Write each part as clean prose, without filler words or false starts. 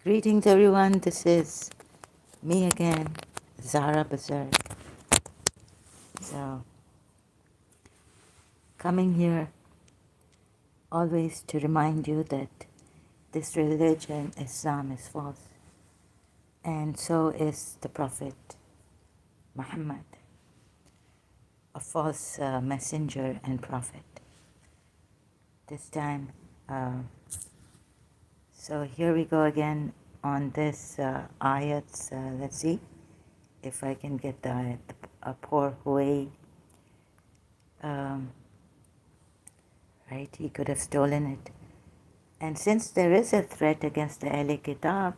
Greetings, everyone. This is me again, Zara Bazar. So, coming here always to remind you that this religion, Islam, is false, and so is the Prophet Muhammad, a false messenger and prophet. This time, so here we go again on this ayats. Let's see if I can get the ayat. A poor Huay. Um, right? He could have stolen it. And since there is a threat against the Ahl Kitab,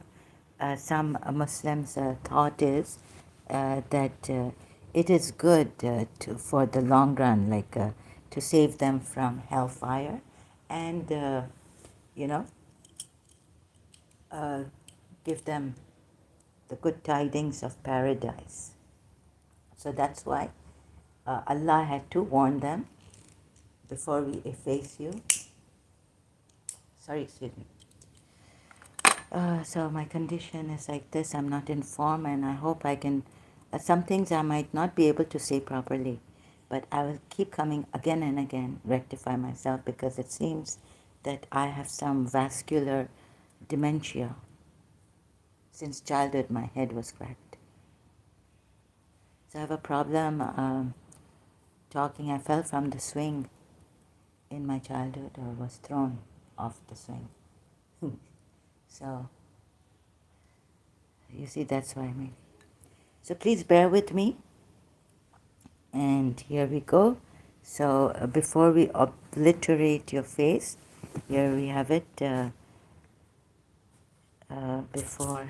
some Muslims' thought is that it is good for the long run, like to save them from hellfire and, you know, uh, give them the good tidings of paradise. So that's why Allah had to warn them before we efface you. Sorry, excuse me. So my condition is like this. I'm not in form, and I hope I can. Some things I might not be able to say properly, but I will keep coming again and again, rectify myself, because it seems that I have some vascular dementia. Since childhood, my head was cracked. So I have a problem talking. I fell from the swing in my childhood, or was thrown off the swing. So you see, that's why maybe. So please bear with me. And here we go. So before we obliterate your face, here we have it. Before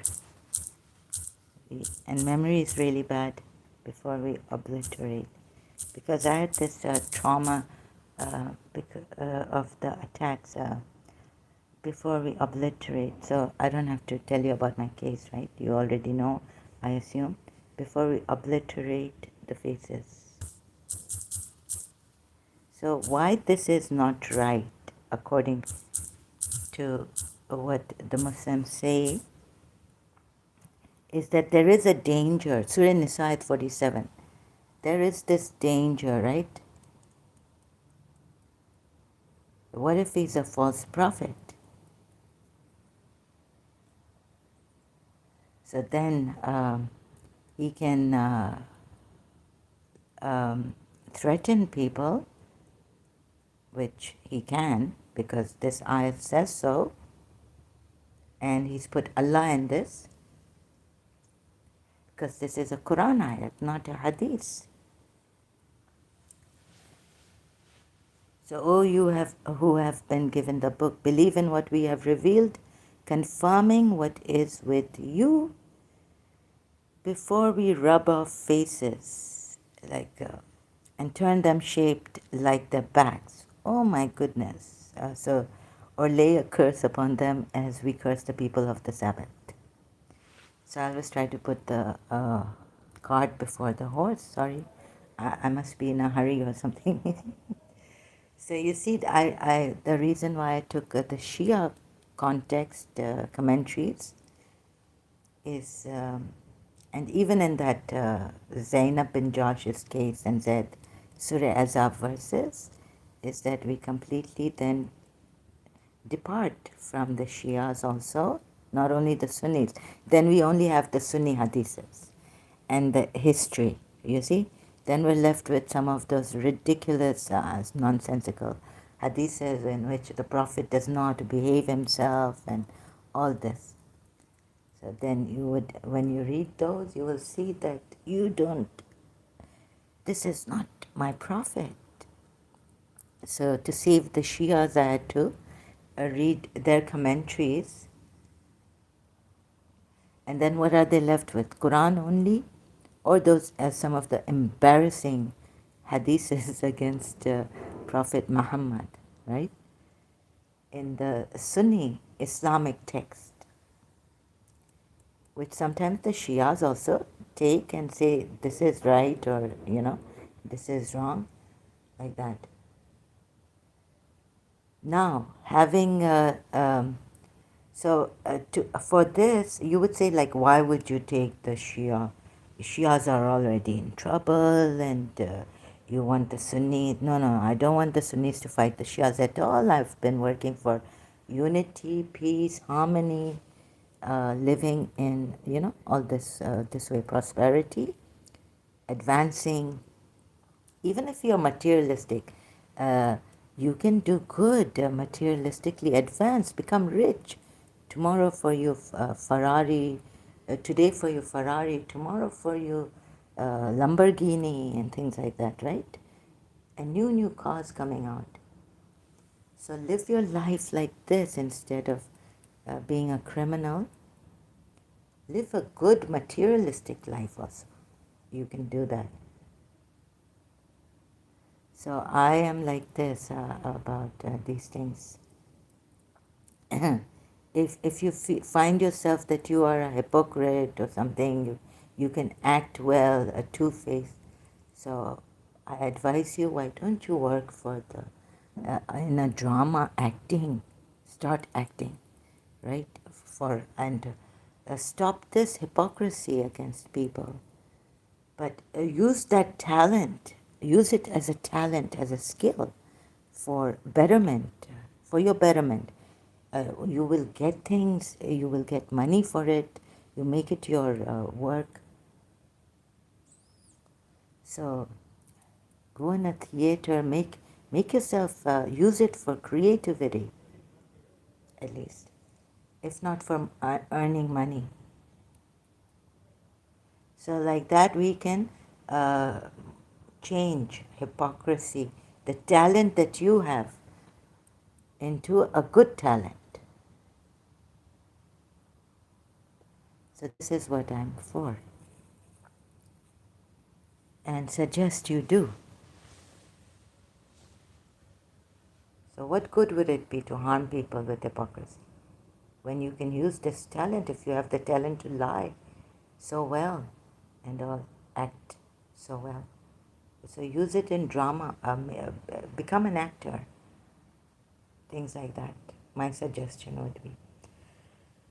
we, and memory is really bad. Before we obliterate, because I had this trauma of the attacks. Before we obliterate, so I don't have to tell you about my case, right? You already know, I assume. Before we obliterate the faces. So why this is not right, according to what the Muslims say, is that there is a danger. Surah Nisa ayat 47. There is this danger, right? What if he's a false prophet? So then he can threaten people, which he can, because this ayat says so, and he's put Allah in this, because this is a Quran ayat, not a hadith. So, O you who have been given the book, believe in what we have revealed, confirming what is with you, before we rub off faces, like, and turn them shaped like their backs. Oh my goodness! Or lay a curse upon them as we curse the people of the Sabbath. So I always try to put the cart before the horse. Sorry, I must be in a hurry or something. So you see, the reason why I took the Shia context commentaries is, and even in that Zainab bin Josh's case and Zaid Surah Azab verses, is that we completely then depart from the Shias also, not only the Sunnis. Then we only have the Sunni hadiths and the history, you see. Then we're left with some of those ridiculous, nonsensical hadiths in which the Prophet does not behave himself and all this. So then you would, when you read those, you will see that you don't, this is not my Prophet. So to save the Shias, I had to read their commentaries. And then what are they left with? Quran only? Or those, as some of the embarrassing hadiths against Prophet Muhammad, right? In the Sunni Islamic text, which sometimes the Shias also take and say this is right, or, this is wrong, like that. Now, having So for this, you would say, like, why would you take the Shia? Shias are already in trouble, and you want the Sunni. No, no, I don't want the Sunnis to fight the Shias at all. I've been working for unity, peace, harmony, living in, all this way, prosperity, advancing. Even if you're materialistic, uh, you can do good, materialistically advance, become rich. Tomorrow for your Ferrari, today for your Ferrari, tomorrow for your Lamborghini and things like that, right? And new cars coming out. So live your life like this instead of being a criminal. Live a good materialistic life also. You can do that. So I am like this about these things. If you find yourself that you are a hypocrite or something, you can act well, a two-faced. So I advise you, why don't you work for in a drama, acting, start acting, right? And stop this hypocrisy against people. But use that talent, use it as a talent, as a skill for betterment, for your betterment. You will get things, you will get money for it, you make it your work. So go in a theater, make yourself, use it for creativity, at least, if not for earning money. So like that we can uh, change hypocrisy, the talent that you have, into a good talent. So this is what I'm for, and suggest you do. So what good would it be to harm people with hypocrisy when you can use this talent, if you have the talent to lie so well and act so well? So use it in drama, become an actor, things like that. My suggestion would be.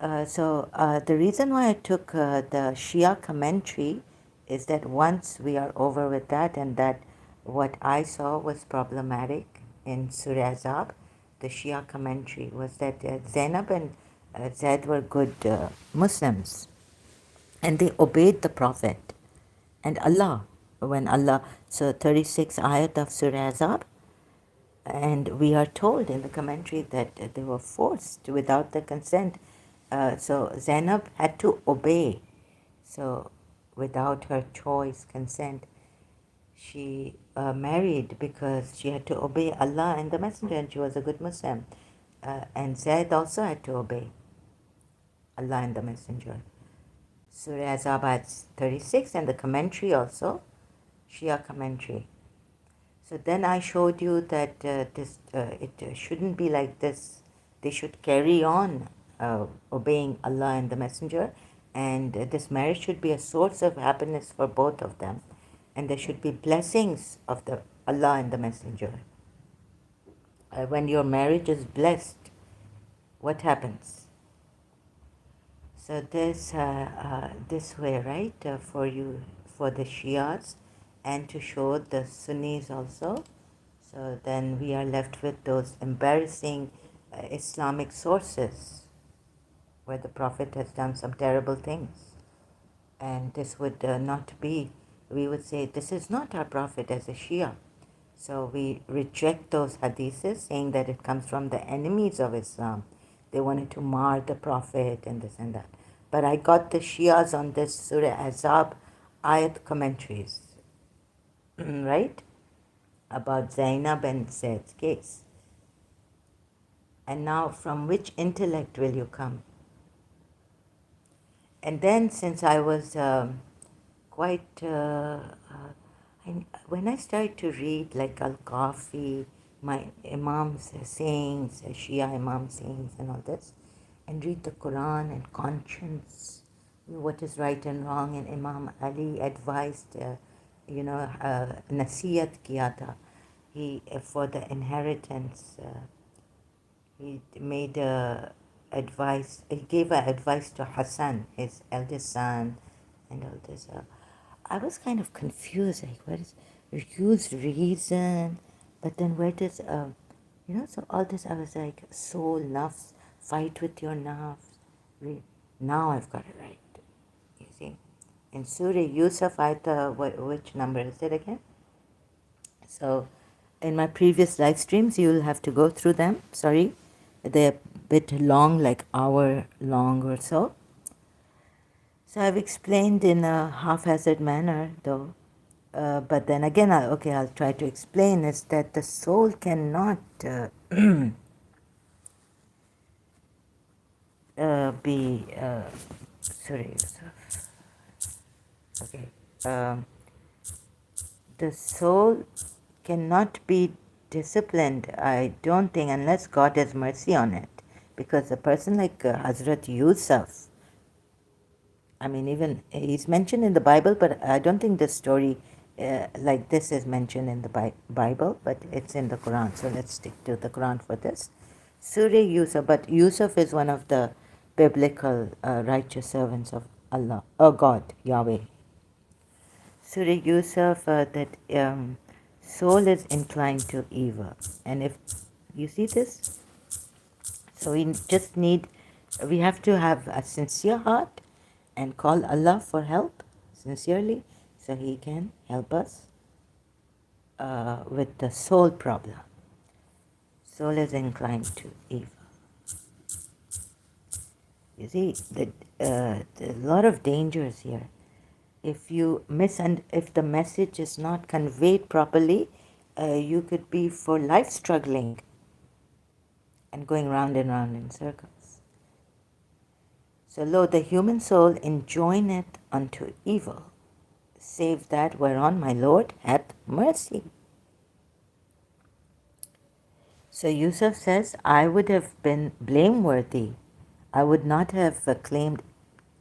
The reason why I took the Shia commentary is that once we are over with that, and that what I saw was problematic in Surah Azab, the Shia commentary was that Zainab and Zaid were good Muslims, and they obeyed the Prophet and Allah. When Allah, so 36 ayat of Surah Azab, and we are told in the commentary that they were forced without the consent. So Zainab had to obey. So without her choice, consent, she married because she had to obey Allah and the Messenger, and she was a good Muslim. And Zaid also had to obey Allah and the Messenger. Surah Azab 36, and the commentary also, Shia commentary. So then I showed you that it shouldn't be like this. They should carry on obeying Allah and the Messenger, and this marriage should be a source of happiness for both of them, and there should be blessings of the Allah and the Messenger. When your marriage is blessed, what happens? So this way, right, for you, for the Shias, and to show the Sunnis also. So then we are left with those embarrassing Islamic sources where the Prophet has done some terrible things. And this would not be, we would say, this is not our Prophet as a Shia. So we reject those hadiths, saying that it comes from the enemies of Islam. They wanted to mar the Prophet and this and that. But I got the Shias on this Surah Azab ayat commentaries, right? About Zainab and Zaid's case. And now, from which intellect will you come? And then, since I was quite, when I started to read like Al-Kafi, my Imam's sayings, Shia Imam sayings and all this, and read the Quran and conscience, what is right and wrong, and Imam Ali advised, nasiyat kiya tha. He, for the inheritance, he made a advice. He gave advice to Hassan, his eldest son, and all this. I was kind of confused. Like, what is use reason? But then where does so all this? I was like, soul, nafs, fight with your nafs. Now I've got it right. You see, in Surah Yusuf, which number is it again? So, in my previous live streams, you'll have to go through them. Sorry, they're a bit long, like hour long or so. So I've explained in a haphazard manner, though. But then again, I'll try to explain is that the soul cannot be. Sorry. Okay. The soul cannot be disciplined, I don't think, unless God has mercy on it. Because a person like Hazrat Yusuf, I mean, even he's mentioned in the Bible, but I don't think the story like this is mentioned in the Bible, but it's in the Quran. So let's stick to the Quran for this. Surah Yusuf, but Yusuf is one of the biblical righteous servants of Allah, God, Yahweh. Surah Yusuf, that soul is inclined to evil. And if you see this, so we have to have a sincere heart and call Allah for help sincerely so He can help us with the soul problem. Soul is inclined to evil. You see, a lot of dangers here. If if the message is not conveyed properly, you could be for life struggling and going round and round in circles. So lo, the human soul enjoineth unto evil, save that whereon my Lord hath mercy. So Yusuf says, I would have been blameworthy. I would not have claimed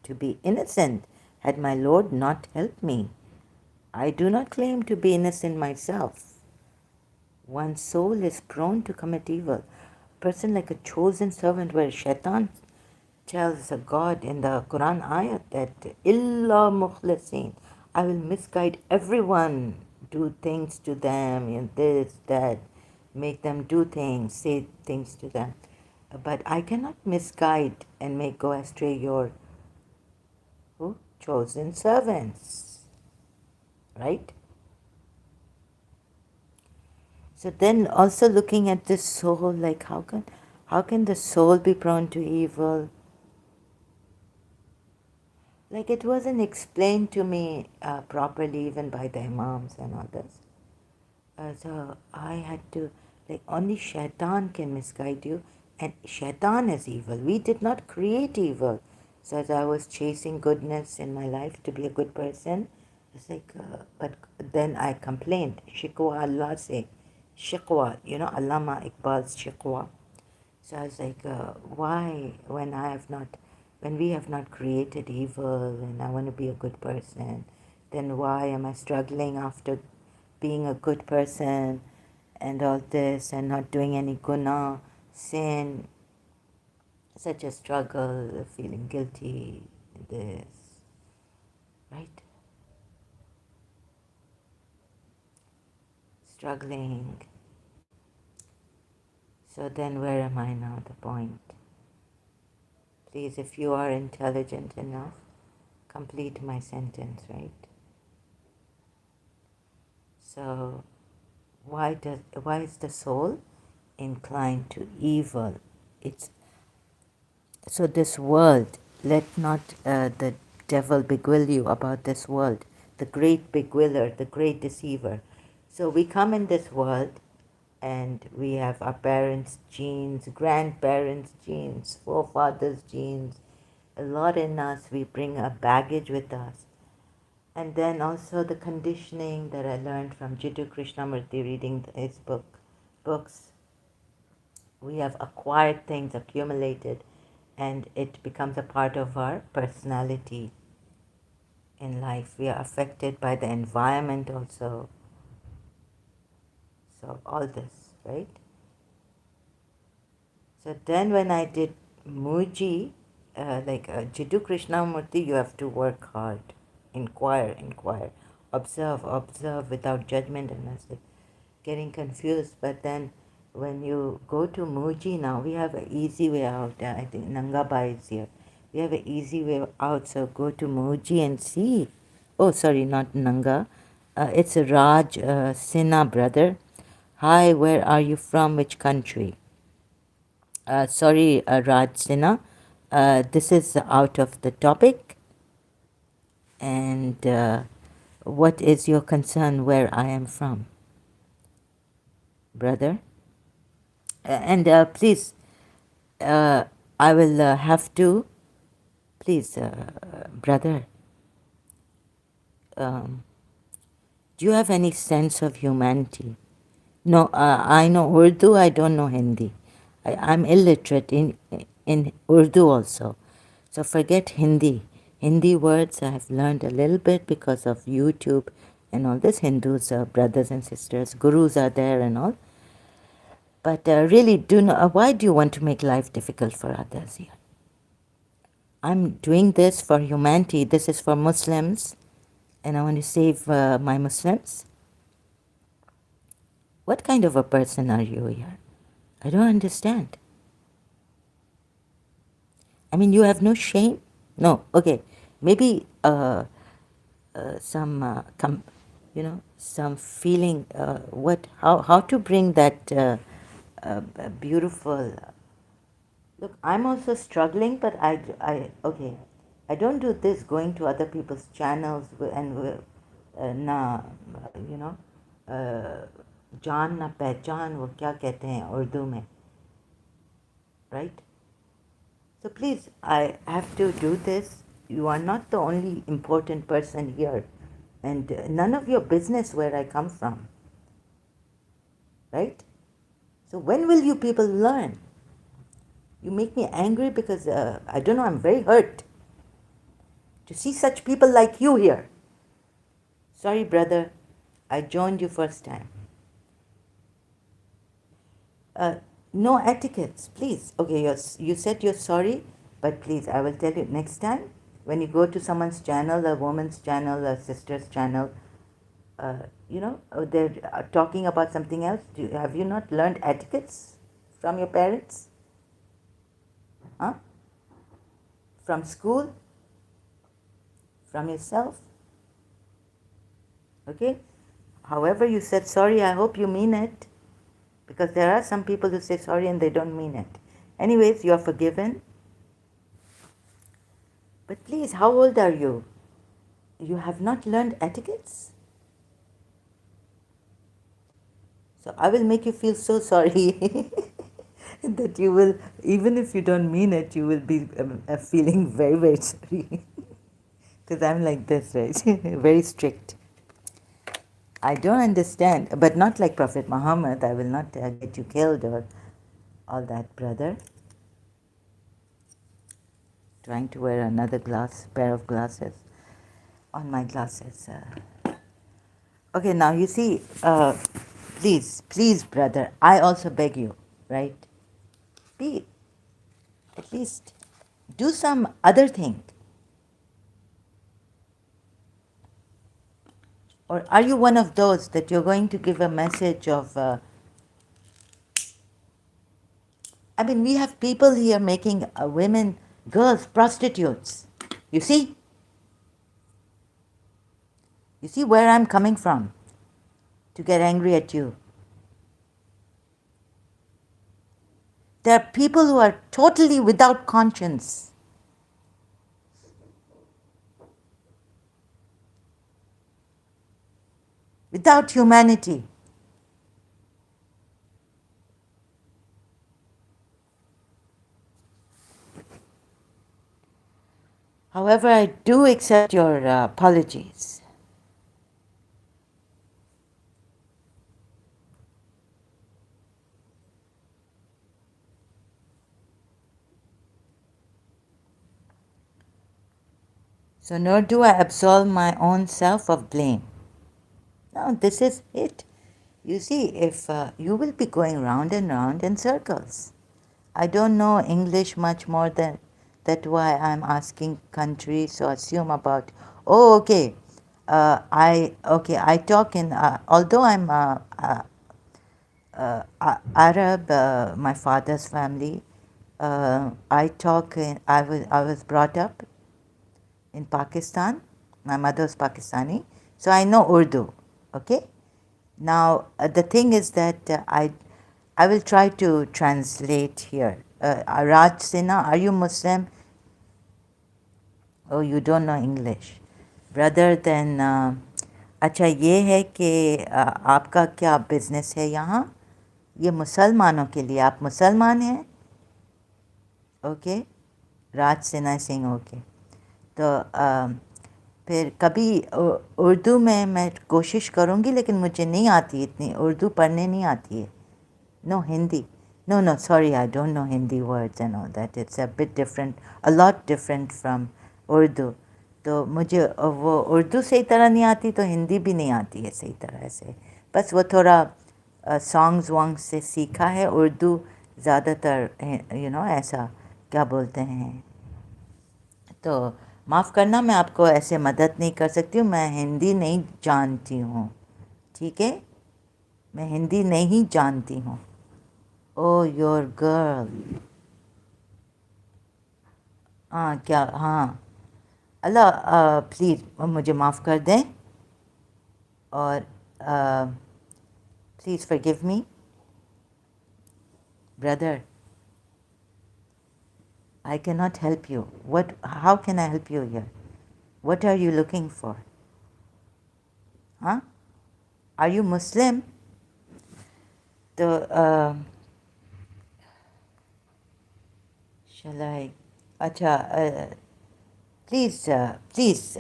to be innocent had my Lord not helped me. I do not claim to be innocent myself. One's soul is prone to commit evil. A person like a chosen servant where Shaitan tells God in the Quran ayat that Illa mukhlisin, I will misguide everyone, do things to them, this, that, make them do things, say things to them. But I cannot misguide and make go astray your chosen servants. Right? So then also looking at this soul, like how can the soul be prone to evil? Like it wasn't explained to me properly even by the imams and others. So I had to, like only Shaitan can misguide you, and Shaitan is evil. We did not create evil. So as I was chasing goodness in my life to be a good person, it's like, but then I complained. Shikwa Allah say, Shikwa, Allama Iqbal's Shikwa. So I was like, why, when we have not created evil and I want to be a good person, then why am I struggling after being a good person and all this and not doing any guna, sin, such a struggle, feeling guilty, this, right? Struggling. So then where am I now, the point? Please, if you are intelligent enough, complete my sentence, right? So why is the soul inclined to evil? It's so this world, let not the devil beguile you about this world, the great beguiler, the great deceiver. So we come in this world and we have our parents' genes, grandparents' genes, forefathers' genes, a lot in us. We bring a baggage with us. And then also the conditioning that I learned from Jiddu Krishnamurti reading his books. We have acquired things, accumulated, and it becomes a part of our personality in life. We are affected by the environment also. So all this, right? So then when I did Muji, like Jiddu Krishnamurti, you have to work hard. Inquire. Observe without judgment and as if getting confused. But then when you go to Muji now, we have an easy way out. I think Nangabai is here. We have an easy way out. So go to Muji and see. Oh, sorry, not Nanga. It's a Raj Sinha brother. Hi, where are you from? Which country? Sorry, Raj Sinha. This is out of the topic. And what is your concern where I am from, brother? And please, I will have to, please, brother, um, do you have any sense of humanity? No, I know Urdu, I don't know Hindi. I'm illiterate in Urdu also. So forget Hindi. Hindi words I have learned a little bit because of YouTube and all this. Hindus are brothers and sisters, gurus are there and all. But really, why do you want to make life difficult for others here? I'm doing this for humanity. This is for Muslims, and I want to save my Muslims. What kind of a person are you here? I don't understand. I mean, you have no shame? No, okay. Maybe some, some feeling, how to bring that beautiful. Look, I'm also struggling, but okay. I don't do this going to other people's channels and ना you know जान ना पहचान वो क्या कहते हैं उर्दू में, right? So please, I have to do this. You are not the only important person here, and none of your business where I come from, right? So when will you people learn? You make me angry because I don't know, I'm very hurt to see such people like you here. Sorry, brother, I joined you first time. No etiquettes, please. Okay, you said you're sorry, but please, I will tell you next time when you go to someone's channel, a woman's channel, a sister's channel, they're talking about something else. Have you not learned etiquettes from your parents? Huh? From school? From yourself? Okay? However you said sorry, I hope you mean it. Because there are some people who say sorry and they don't mean it. Anyways, you are forgiven. But please, how old are you? You have not learned etiquettes? So I will make you feel so sorry that you will, even if you don't mean it, you will be feeling very, very sorry. Because I'm like this, right? Very strict. I don't understand, but not like Prophet Muhammad. I will not get you killed or all that, brother. Trying to wear another pair of glasses on my glasses. Okay, now you see, please, brother, I also beg you, right? Be, at least, do some other thing. Or are you one of those that you're going to give a message of, I mean, we have people here making women, girls, prostitutes. You see? You see where I'm coming from to get angry at you. There are people who are totally without conscience. Without humanity. However, I do accept your apologies. So nor do I absolve my own self of blame. Now this is it. You see, if you will be going round and round in circles. I don't know English much more than that. Why I'm asking country, so assume about. Oh, okay. I talk in. Although I'm Arab, my father's family. I talk. I was brought up in Pakistan. My mother's Pakistani, so I know Urdu. Okay. Now the thing is that I will try to translate here. Raj Sinha, are you Muslim? Oh, you don't know English. Brother, then अच्छा ये है कि आपका क्या business है यहाँ? ये मुसलमानों के लिए, आप मुसलमान हैं? ओके, राज सिन्हा सिंह, ओके। तो फिर कभी उर्दू में मैं कोशिश करूँगी, लेकिन मुझे नहीं आती, इतनी उर्दू पढ़ने नहीं आती है। No, Hindi. No, sorry, I don't know Hindi words and all that. It's a bit different, a lot different from Urdu. तो मुझे वो उर्दू सही तरह नहीं आती, तो हिंदी भी नहीं आती है सही तरह से। बस वो थोड़ा सॉन्ग्स वॉन्ग्स से सीखा है। उर्दू ज़्यादातर ऐसा क्या बोलते हैं। तो माफ़ करना, मैं आपको ऐसे मदद नहीं कर सकती हूँ। मैं हिंदी नहीं जानती हूँ, ठीक है? मैं हिंदी नहीं जानती हूँ। Oh, your girl. हाँ, क्या? हाँ, अल्लाह प्लीज़ मुझे माफ़ कर दें, और please forgive me, brother. I cannot help you. How can I help you here? What are you looking for? Huh? Are you Muslim? तो shall I? अच्छा, please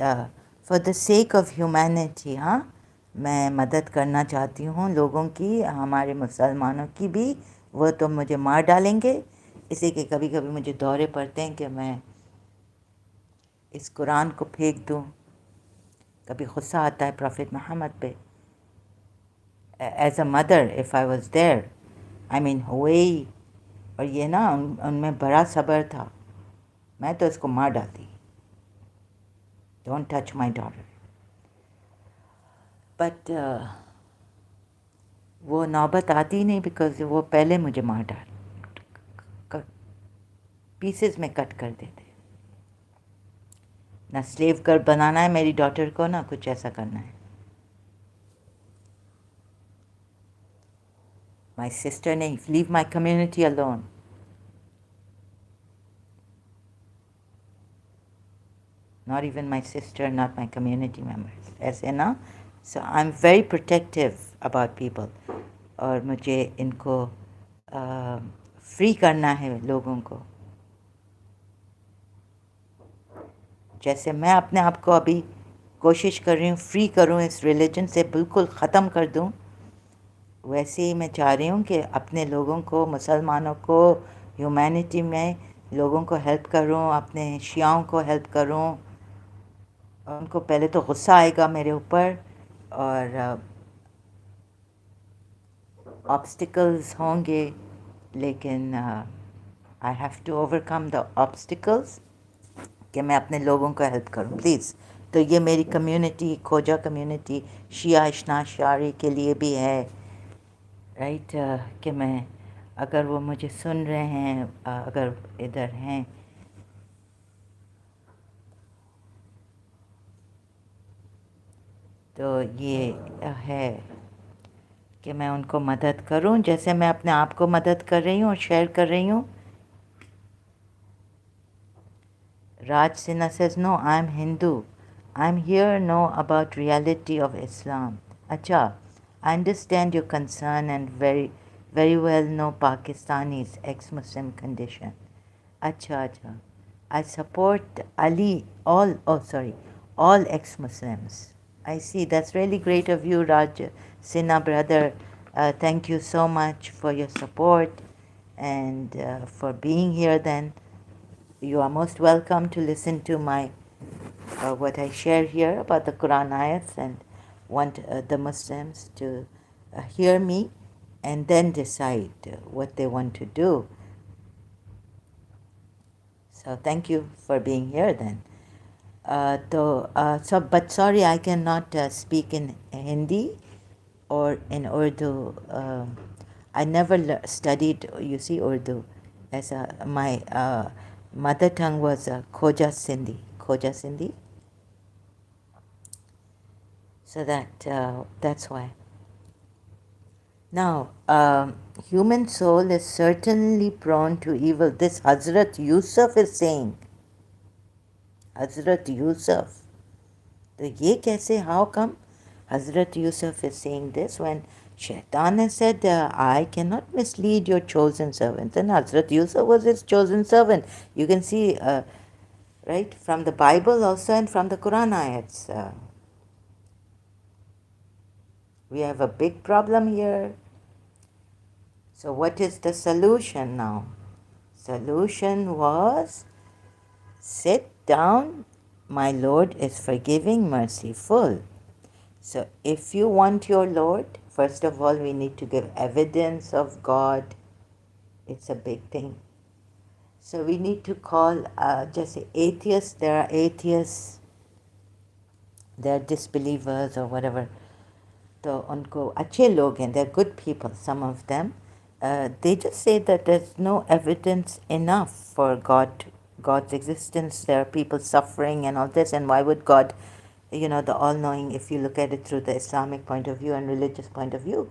for the sake of humanity, हाँ, मैं मदद करना चाहती हूँ लोगों की, हमारे मुसलमानों की भी। वो तो मुझे मार डालेंगे, इसी के कभी कभी मुझे दौरे पड़ते हैं कि मैं इस कुरान को फेंक दूँ। कभी गुस्सा आता है प्रॉफिट मोहम्मद पे। As a mother if I was there, I mean हुए। और ये ना उनमें बड़ा सब्र था, मैं तो इसको मार डालती। Don't touch my daughter. But वो नौबत आती नहीं, बिकॉज वो पहले मुझे मार डाल, पीसेस में कट कर देते। ना स्लेव गर्ल बनाना है मेरी डॉटर को, ना कुछ ऐसा करना है। माई सिस्टर ने leave my community alone. Not even my sister, not my community members. ऐसे ना, so I'm very protective about people. और मुझे इनको फ्री करना है लोगों को। जैसे मैं अपने आप को अभी कोशिश कर रही हूँ फ्री करूँ, इस रिलीजन से बिल्कुल ख़त्म कर दूँ, वैसे ही मैं चाह रही हूँ कि अपने लोगों को, मुसलमानों को, ह्यूमैनिटी में लोगों को हेल्प करूँ, अपने शियाओं को हेल्प करूँ। उनको पहले तो गुस्सा आएगा मेरे ऊपर, और ऑब्स्टिकल्स होंगे, लेकिन I have to overcome the obstacles कि मैं अपने लोगों को हेल्प करूं, प्लीज़। तो ये मेरी कम्युनिटी, खोजा कम्युनिटी, शिया इश्ना शारी के लिए भी है, राइट? कि मैं, अगर वो मुझे सुन रहे हैं, अगर इधर हैं, तो ये है कि मैं उनको मदद करूं, जैसे मैं अपने आप को मदद कर रही हूँ और शेयर कर रही हूँ। Raj Sinha says, no, I'm Hindu. I'm here know about reality of Islam. Acha, I understand your concern and very well know Pakistani's ex-Muslim condition. Acha. I support all ex-Muslims. I see. That's really great of you, Raj Sinha, brother. Thank you so much for your support and for being here then. You are most welcome to listen to my what I share here about the Quran ayats, and want the Muslims to hear me and then decide what they want to do. So thank you for being here then. But sorry, I cannot speak in Hindi or in Urdu. I never studied, you see, Urdu. My mother tongue was Khoja Sindhi. So that's why. Now, human soul is certainly prone to evil. This Hazrat Yusuf is saying. Hazrat Yusuf. तो ये कैसे, how come Hazrat Yusuf is saying this when Shaitan has said, I cannot mislead your chosen servants. And Hazrat Yusuf was his chosen servant. You can see, right, from the Bible also and from the Quran ayats. We have a big problem here. So what is the solution now? Solution was, sit down, my Lord is forgiving, merciful. So if you want your Lord, first of all, we need to give evidence of God. It's a big thing. So we need to call, just say atheists, there are atheists, they're disbelievers or whatever. So unko अच्छे लोग हैं, they're good people, some of them. They just say that there's no evidence enough for God's existence. There are people suffering and all this, and why would God, the all-knowing, if you look at it through the Islamic point of view and religious point of view,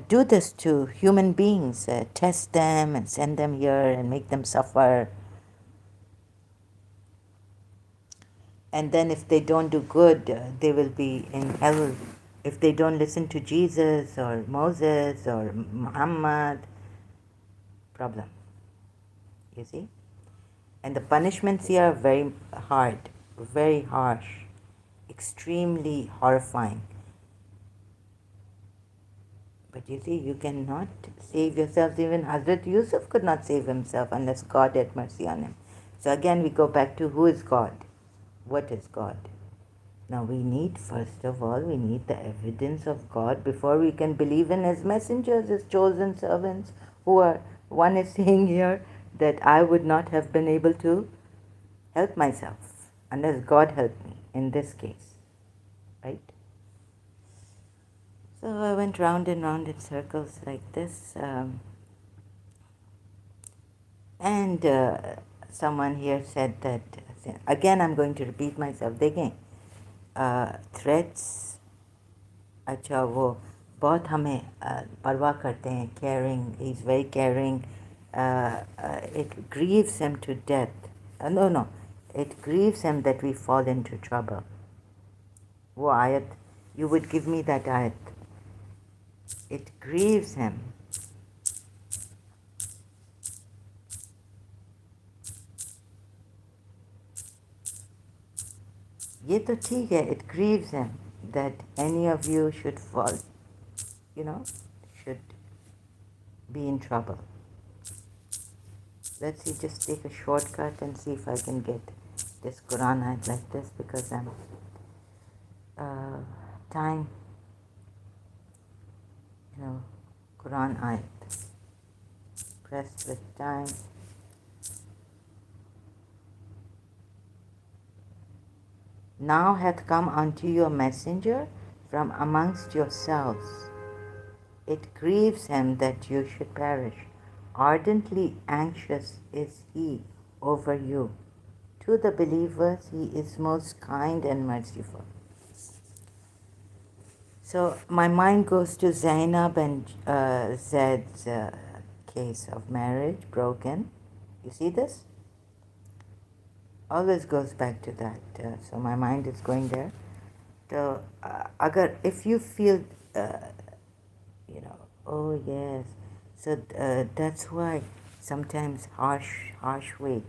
do this to human beings, test them and send them here and make them suffer. And then if they don't do good, they will be in hell. If they don't listen to Jesus or Moses or Muhammad, problem. You see? And the punishments here are very hard, very harsh, extremely horrifying. But you see, you cannot save yourselves. Even Hazrat Yusuf could not save himself unless God had mercy on him. So again, we go back to who is God? What is God? Now we need, first of all, we need the evidence of God before we can believe in His messengers, His chosen servants, who are, one is saying here that I would not have been able to help myself unless God helped me in this case, right? So I went round and round in circles like this. And someone here said that, again I'm going to repeat myself, देखें, threats, अच्छा वो बहुत हमें परवाह करते हैं, caring, he's very caring, it grieves him to death, no, it grieves him that we fall into trouble. वो ayat, you would give me that ayat. It grieves him. ये तो ठीक है, it grieves him that any of you should fall, should be in trouble. Let's see, just take a shortcut and see if I can get this Quran ayat like this, because I'm time, Quran ayat, pressed with time. Now hath come unto you a messenger from amongst yourselves. It grieves him that you should perish. Ardently anxious is he over you. To the believers he is most kind and merciful. So my mind goes to Zainab and Zed's case of marriage broken. You see this? Always goes back to that. So my mind is going there. So, if you feel, oh yes, so that's why sometimes harsh way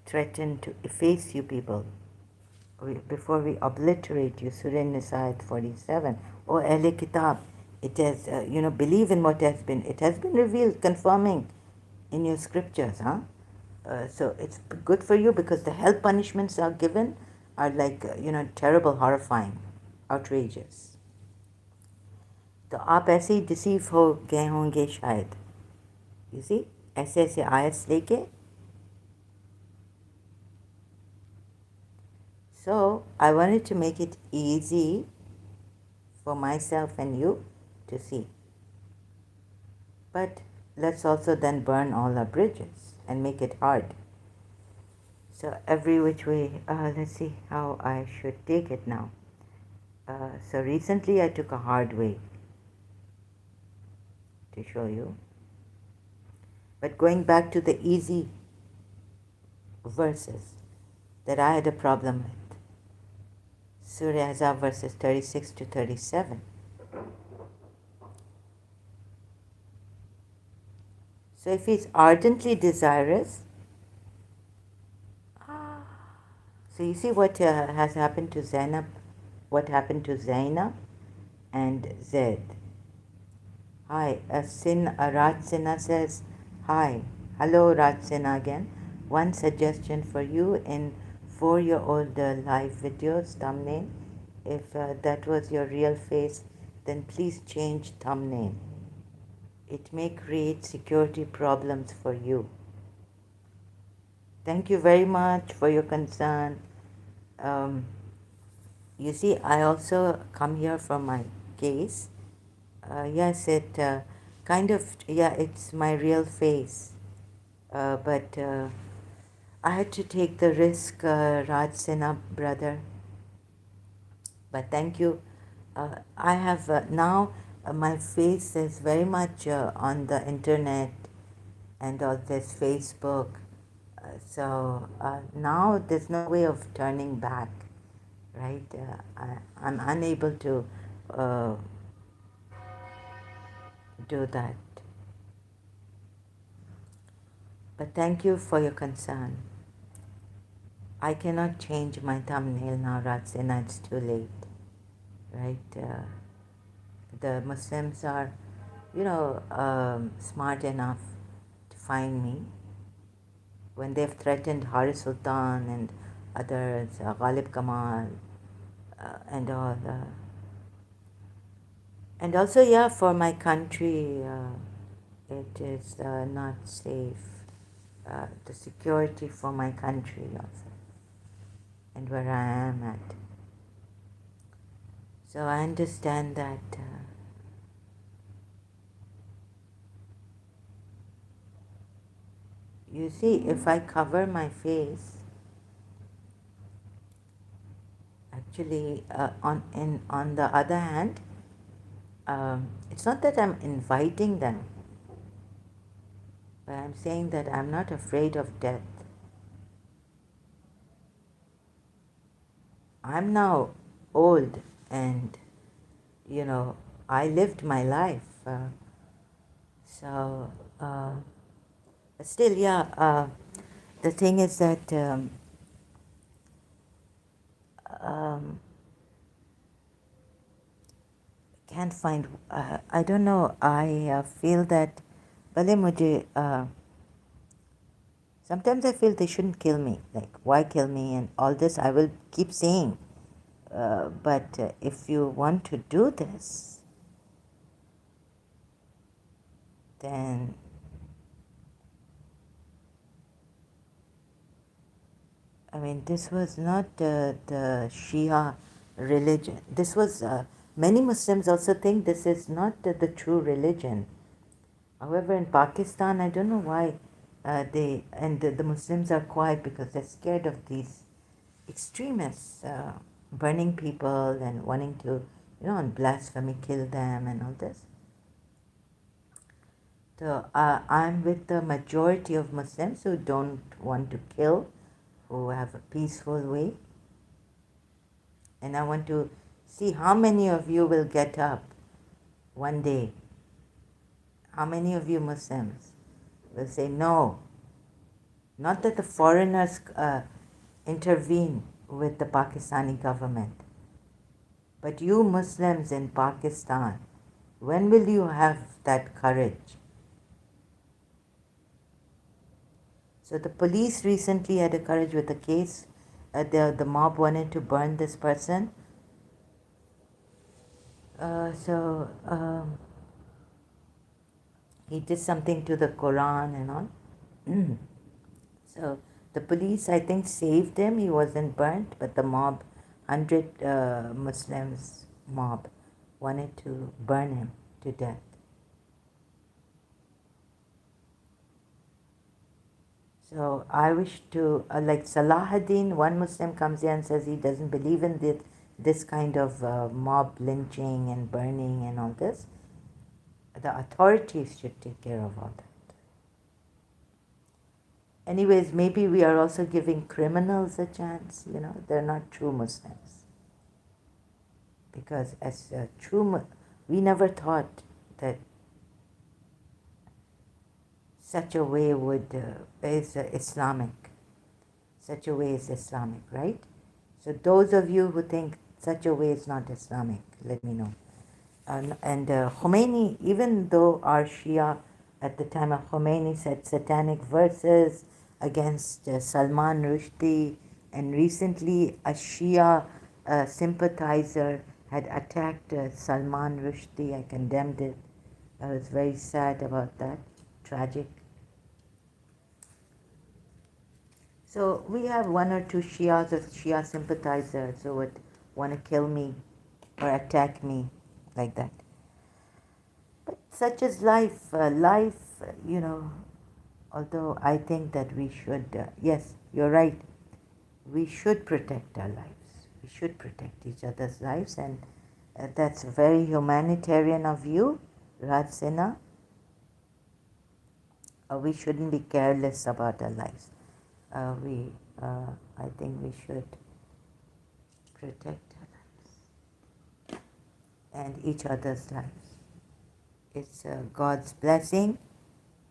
threaten to efface you people. Before we obliterate you, Surah Nisa 47. Oh, Ahle Kitab, it has, believe in what has been, it has been revealed, confirming in your scriptures, huh? So it's good for you because the hell punishments are given are like, terrible, horrifying, outrageous. तो आप ऐसे ही deceive हो गए होंगे शायद, You see, ऐसे ऐसे आयत्स लेके. So I wanted to make it easy for myself and you to see. But let's also then burn all our bridges and make it hard. So every which way, let's see how I should take it now. So recently I took a hard way to show you. But going back to the easy verses that I had a problem with. Surah Ahzab verses 36 to 37. So if he's ardently desirous, so you see what has happened to Zainab, what happened to Zainab and Zaid. Hi, Raj Sinha says, hi, hello Raj Sinha again. One suggestion for you in 4-year-old live videos thumbnail. If that was your real face, then please change thumbnail. It may create security problems for you. Thank you very much for your concern. You see, I also come here from my case. Yes, it kind of, yeah, it's my real face. But I had to take the risk, Raj Sinha, brother. But thank you. I have now, my face is very much on the internet and all this Facebook. So now there's no way of turning back, right? I'm unable to do that. But thank you for your concern. I cannot change my thumbnail now, Ratsina, it's too late, right? The Muslims are, smart enough to find me when they've threatened Hari Sultan and others, Ghalib Kamal, and all. And also, yeah, for my country, it is not safe. The security for my country also, and where I am at. So I understand that you see, if I cover my face, actually, on the other hand, it's not that I'm inviting them, but I'm saying that I'm not afraid of death. I'm now old, and I lived my life. So still, yeah. The thing is that can't find. I don't know. I feel that. भले मुझे sometimes I feel they shouldn't kill me. Like, why kill me and all this? I will keep saying. But if you want to do this, then I mean, this was not the Shia religion. This was, many Muslims also think this is not the true religion. However, in Pakistan, I don't know why the Muslims are quiet, because they're scared of these extremists burning people and wanting to, on blasphemy, kill them and all this. So I'm with the majority of Muslims who don't want to kill, who have a peaceful way. And I want to see how many of you will get up one day. How many of you Muslims will say no? Not that the foreigners intervene with the Pakistani government, but you Muslims in Pakistan, when will you have that courage? So the police recently had a courage with a case. The mob wanted to burn this person. He did something to the Quran and all. So the police, I think, saved him. He wasn't burnt, but the mob, 100 Muslims mob, wanted to burn him to death. So I wish to, like Salahuddin, one Muslim comes here and says he doesn't believe in this kind of mob lynching and burning and all this. The authorities should take care of all that. Anyways, maybe we are also giving criminals a chance, they're not true Muslims. Because as a we never thought that such a way is Islamic. Such a way is Islamic, right? So those of you who think such a way is not Islamic, let me know. And Khomeini, even though our Shia at the time of Khomeini said satanic verses against Salman Rushdie, and recently a Shia sympathizer had attacked Salman Rushdie. I condemned it. I was very sad about that. Tragic. So we have one or two Shia sympathizers who would want to kill me or attack me like that. But such is life. Although I think that we should, yes, you're right, we should protect our lives. We should protect each other's lives, and that's very humanitarian of you, Raj Sinha. We shouldn't be careless about our lives. I think we should protect our lives and each other's lives. It's God's blessing,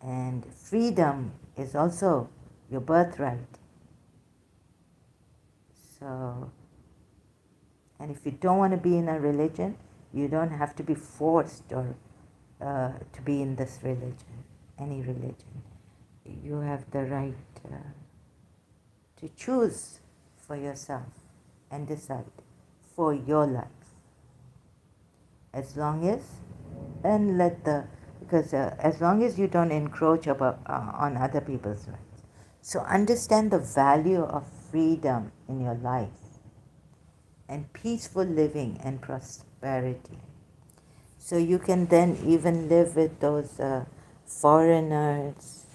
and freedom is also your birthright. So, and if you don't want to be in a religion, you don't have to be forced or to be in this religion, any religion. You have the right to choose for yourself and decide for your life. As long as, and because as long as you don't encroach on other people's rights. So understand the value of freedom in your life and peaceful living and prosperity. So you can then even live with those foreigners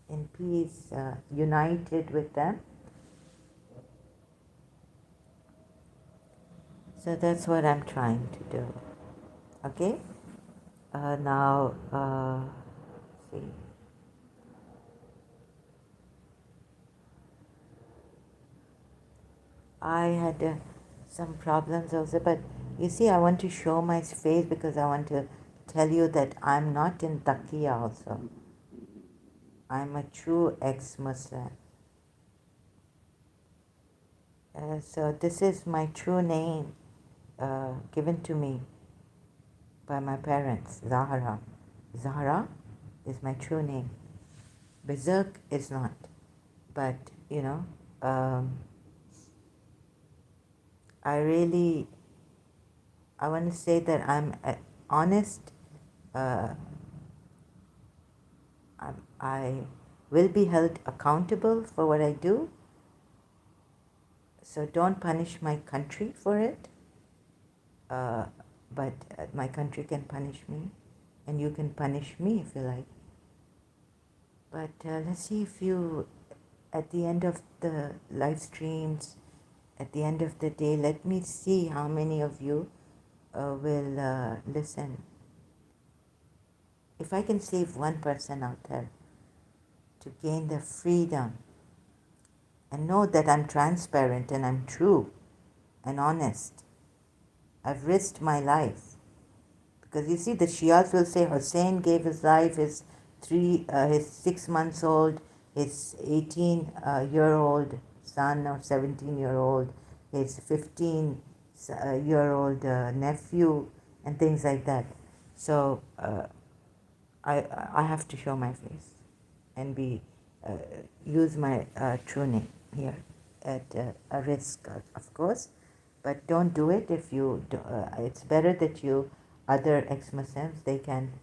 in peace, united with them. So that's what I'm trying to do. Okay? Now, see. I had some problems also, but you see, I want to show my face because I want to tell you that I'm not in Taqiyya also. I'm a true ex-Muslim. So this is my true name given to me by my parents, Zahra. Zahra is my true name. Berserk is not. But, I want to say that I'm honest. I will be held accountable for what I do. So don't punish my country for it. But my country can punish me, and you can punish me if you like. But let's see if you, at the end of the live streams, at the end of the day, let me see how many of you will listen. If I can save one person out there to gain the freedom and know that I'm transparent and I'm true and honest, I've risked my life. Because you see, the Shias will say Hussein gave his life, his 6 months old, his 18-year-old son or 17-year-old, his 15-year-old nephew, and things like that. So I have to show my face and use my true name here at a risk, of course. But don't do it if you. It's better that you, other ex-Muslims, they can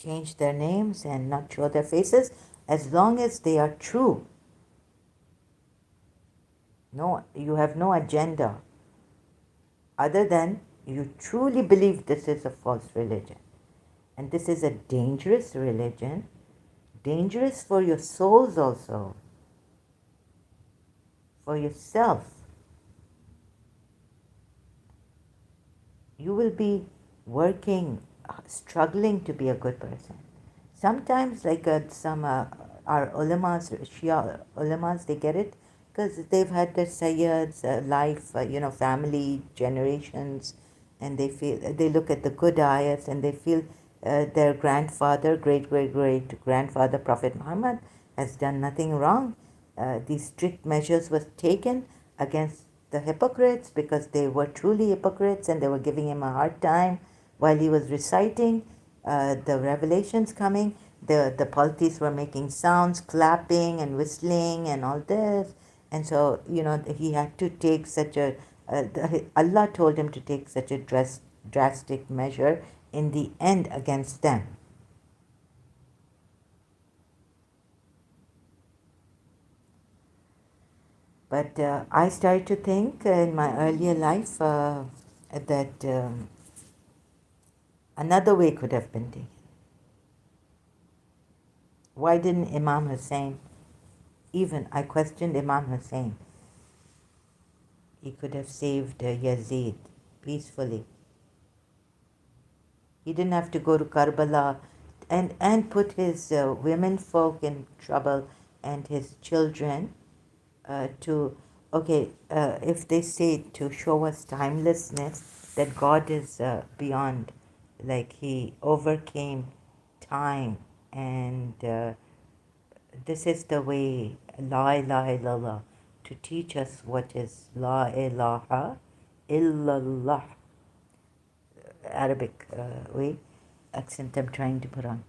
change their names and not show their faces as long as they are true. No, you have no agenda other than you truly believe this is a false religion. And this is a dangerous religion, dangerous for your souls also, for yourself. You will be working, struggling to be a good person. Sometimes, like our ulamas, Shia ulamas, they get it because they've had their sayyids, life, family, generations, and they look at the good ayats and they feel their grandfather, great grandfather, Prophet Muhammad, has done nothing wrong. These strict measures were taken against the hypocrites because they were truly hypocrites and they were giving him a hard time while he was reciting the revelations coming. The polities were making sounds, clapping and whistling and all this. And so, he had to take such a, Allah told him to take such a drastic measure in the end against them. But I started to think in my earlier life that another way could have been taken. Why didn't Imam Hussein, even I questioned Imam Hussein, he could have saved Yazid peacefully. He didn't have to go to Karbala and put his women folk in trouble and his children if they say to show us timelessness, that God is beyond, like he overcame time, and this is the way, La ilaha illallah, to teach us what is La ilaha illallah, Arabic way, accent I'm trying to put on.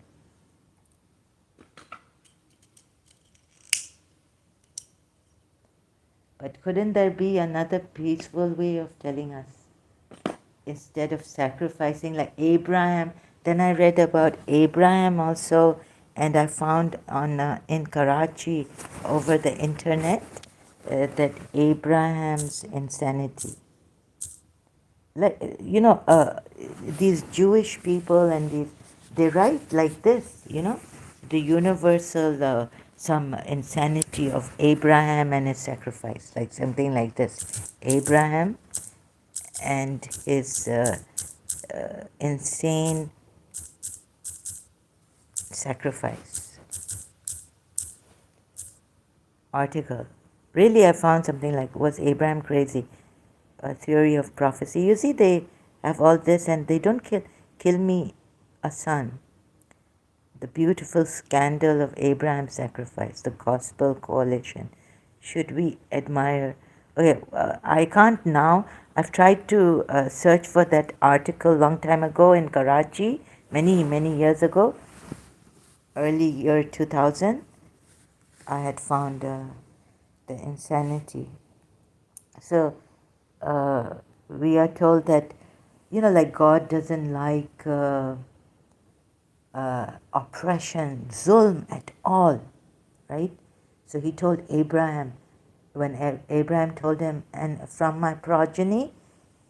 But couldn't there be another peaceful way of telling us? Instead of sacrificing like Abraham, then I read about Abraham also, and I found in Karachi over the internet that Abraham's insanity. These Jewish people and they write like this, the universal some insanity of Abraham and his sacrifice, like something like this. Abraham and his insane sacrifice article. Really, I found something like, was Abraham crazy? A theory of prophecy. You see, they have all this and they don't kill me a son. The beautiful scandal of Abraham's sacrifice, the Gospel Coalition. Should we admire? Okay, I can't now. I've tried to search for that article long time ago in Karachi, many years ago, early year 2000. I had found the insanity. So we are told that, like God doesn't like oppression, zulm at all, right? So he told Abraham, when Abraham told him, and from my progeny,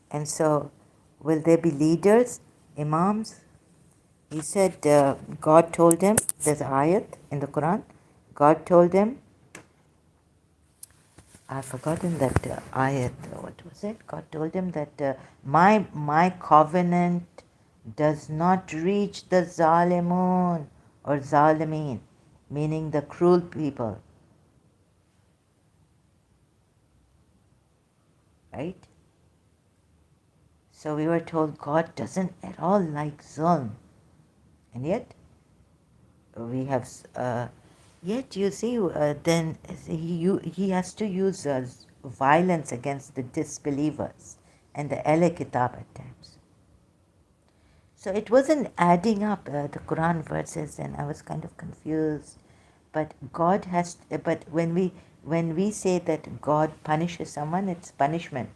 and so will there be leaders, imams? He said, God told him, there's ayat in the Quran, God told him, I've forgotten that ayat, what was it? God told him that my covenant does not reach the zalimun or zalimeen, meaning the cruel people. Right? So we were told God doesn't at all like zulm. And yet, we have, yet you see, then he has to use violence against the disbelievers and the Ahl Kitab at times. So it wasn't adding up, the Quran verses, and I was kind of confused. But God has, but when we say that God punishes someone, it's punishment.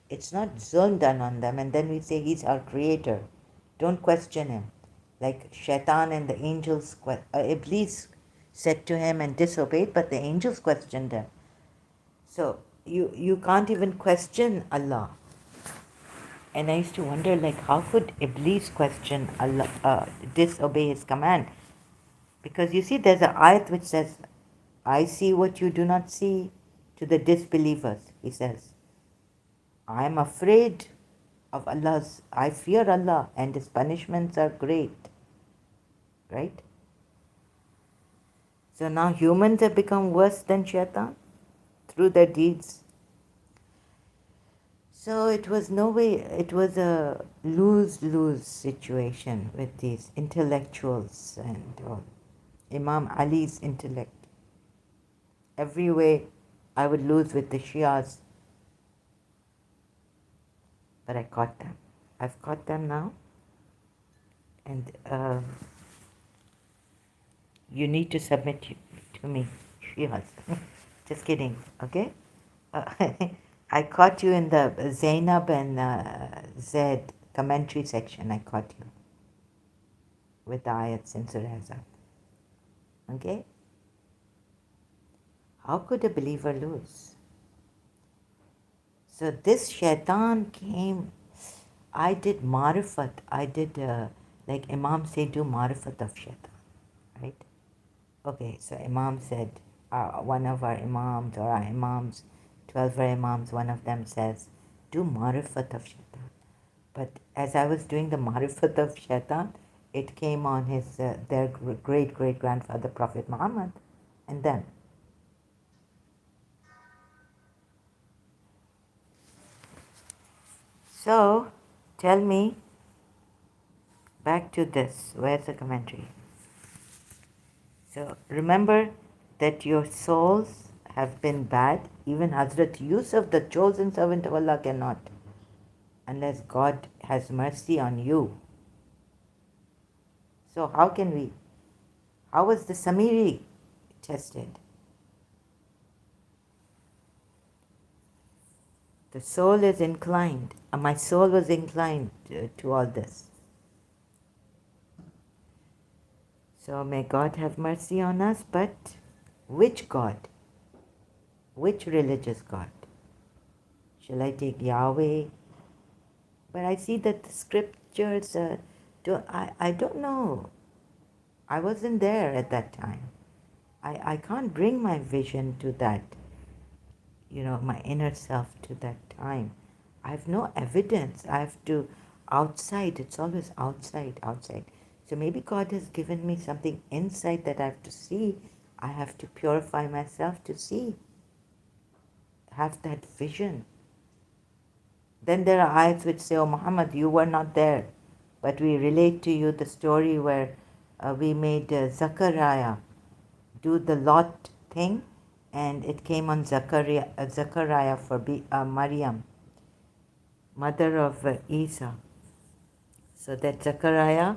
It's not zulm done on them, and then we say He's our creator. Don't question Him. Like Shaitan and the angels, Iblis said to him and disobeyed, but the angels questioned him. So you can't even question Allah. And I used to wonder, like, how could Iblis question Allah, disobey His command? Because you see, there's an ayat which says, I see what you do not see. To the disbelievers, He says, I am afraid of Allah's, I fear Allah and His punishments are great. Right? So now humans have become worse than Shaitan through their deeds. So it was no way, it was a lose-lose situation with these intellectuals and Imam Ali's intellect. Every way I would lose with the Shias, but I caught them. I've caught them now, and you need to submit to me, Shias. Just kidding, okay? I caught you in the Zainab and Zaid commentary section. I caught you with the ayats in Surah Azab. Okay? How could a believer lose? So this shaitan came. I did marifat. I did, like Imam say, do marifat of shaitan. Right? Okay, so Imam said, one of our Imams or our Imams, 12 our Imams, one of them says, do marifat of shaitan. But as I was doing the marifat of shaitan, it came on his their great great grandfather Prophet Muhammad, and then. So, tell me, back to this. Where's the commentary? So remember that your souls have been bad. Even Hazrat Yusuf, the chosen servant of Allah, cannot, unless God has mercy on you. So how can we? How was the Samiri tested? The soul is inclined. My soul was inclined to all this. So may God have mercy on us, but which God? Which religious God? Shall I take Yahweh? But I see that the scriptures, I don't know. I wasn't there at that time. I can't bring my vision to that, my inner self to that time. I have no evidence. I have to, outside, it's always outside, outside. So maybe God has given me something inside that I have to see. I have to purify myself to see, have that vision. Then there are ayats which say, oh Muhammad, you were not there, but we relate to you the story where we made Zachariah do the Lot thing, and it came on Zachariah for Maryam, mother of Isa. So that Zachariah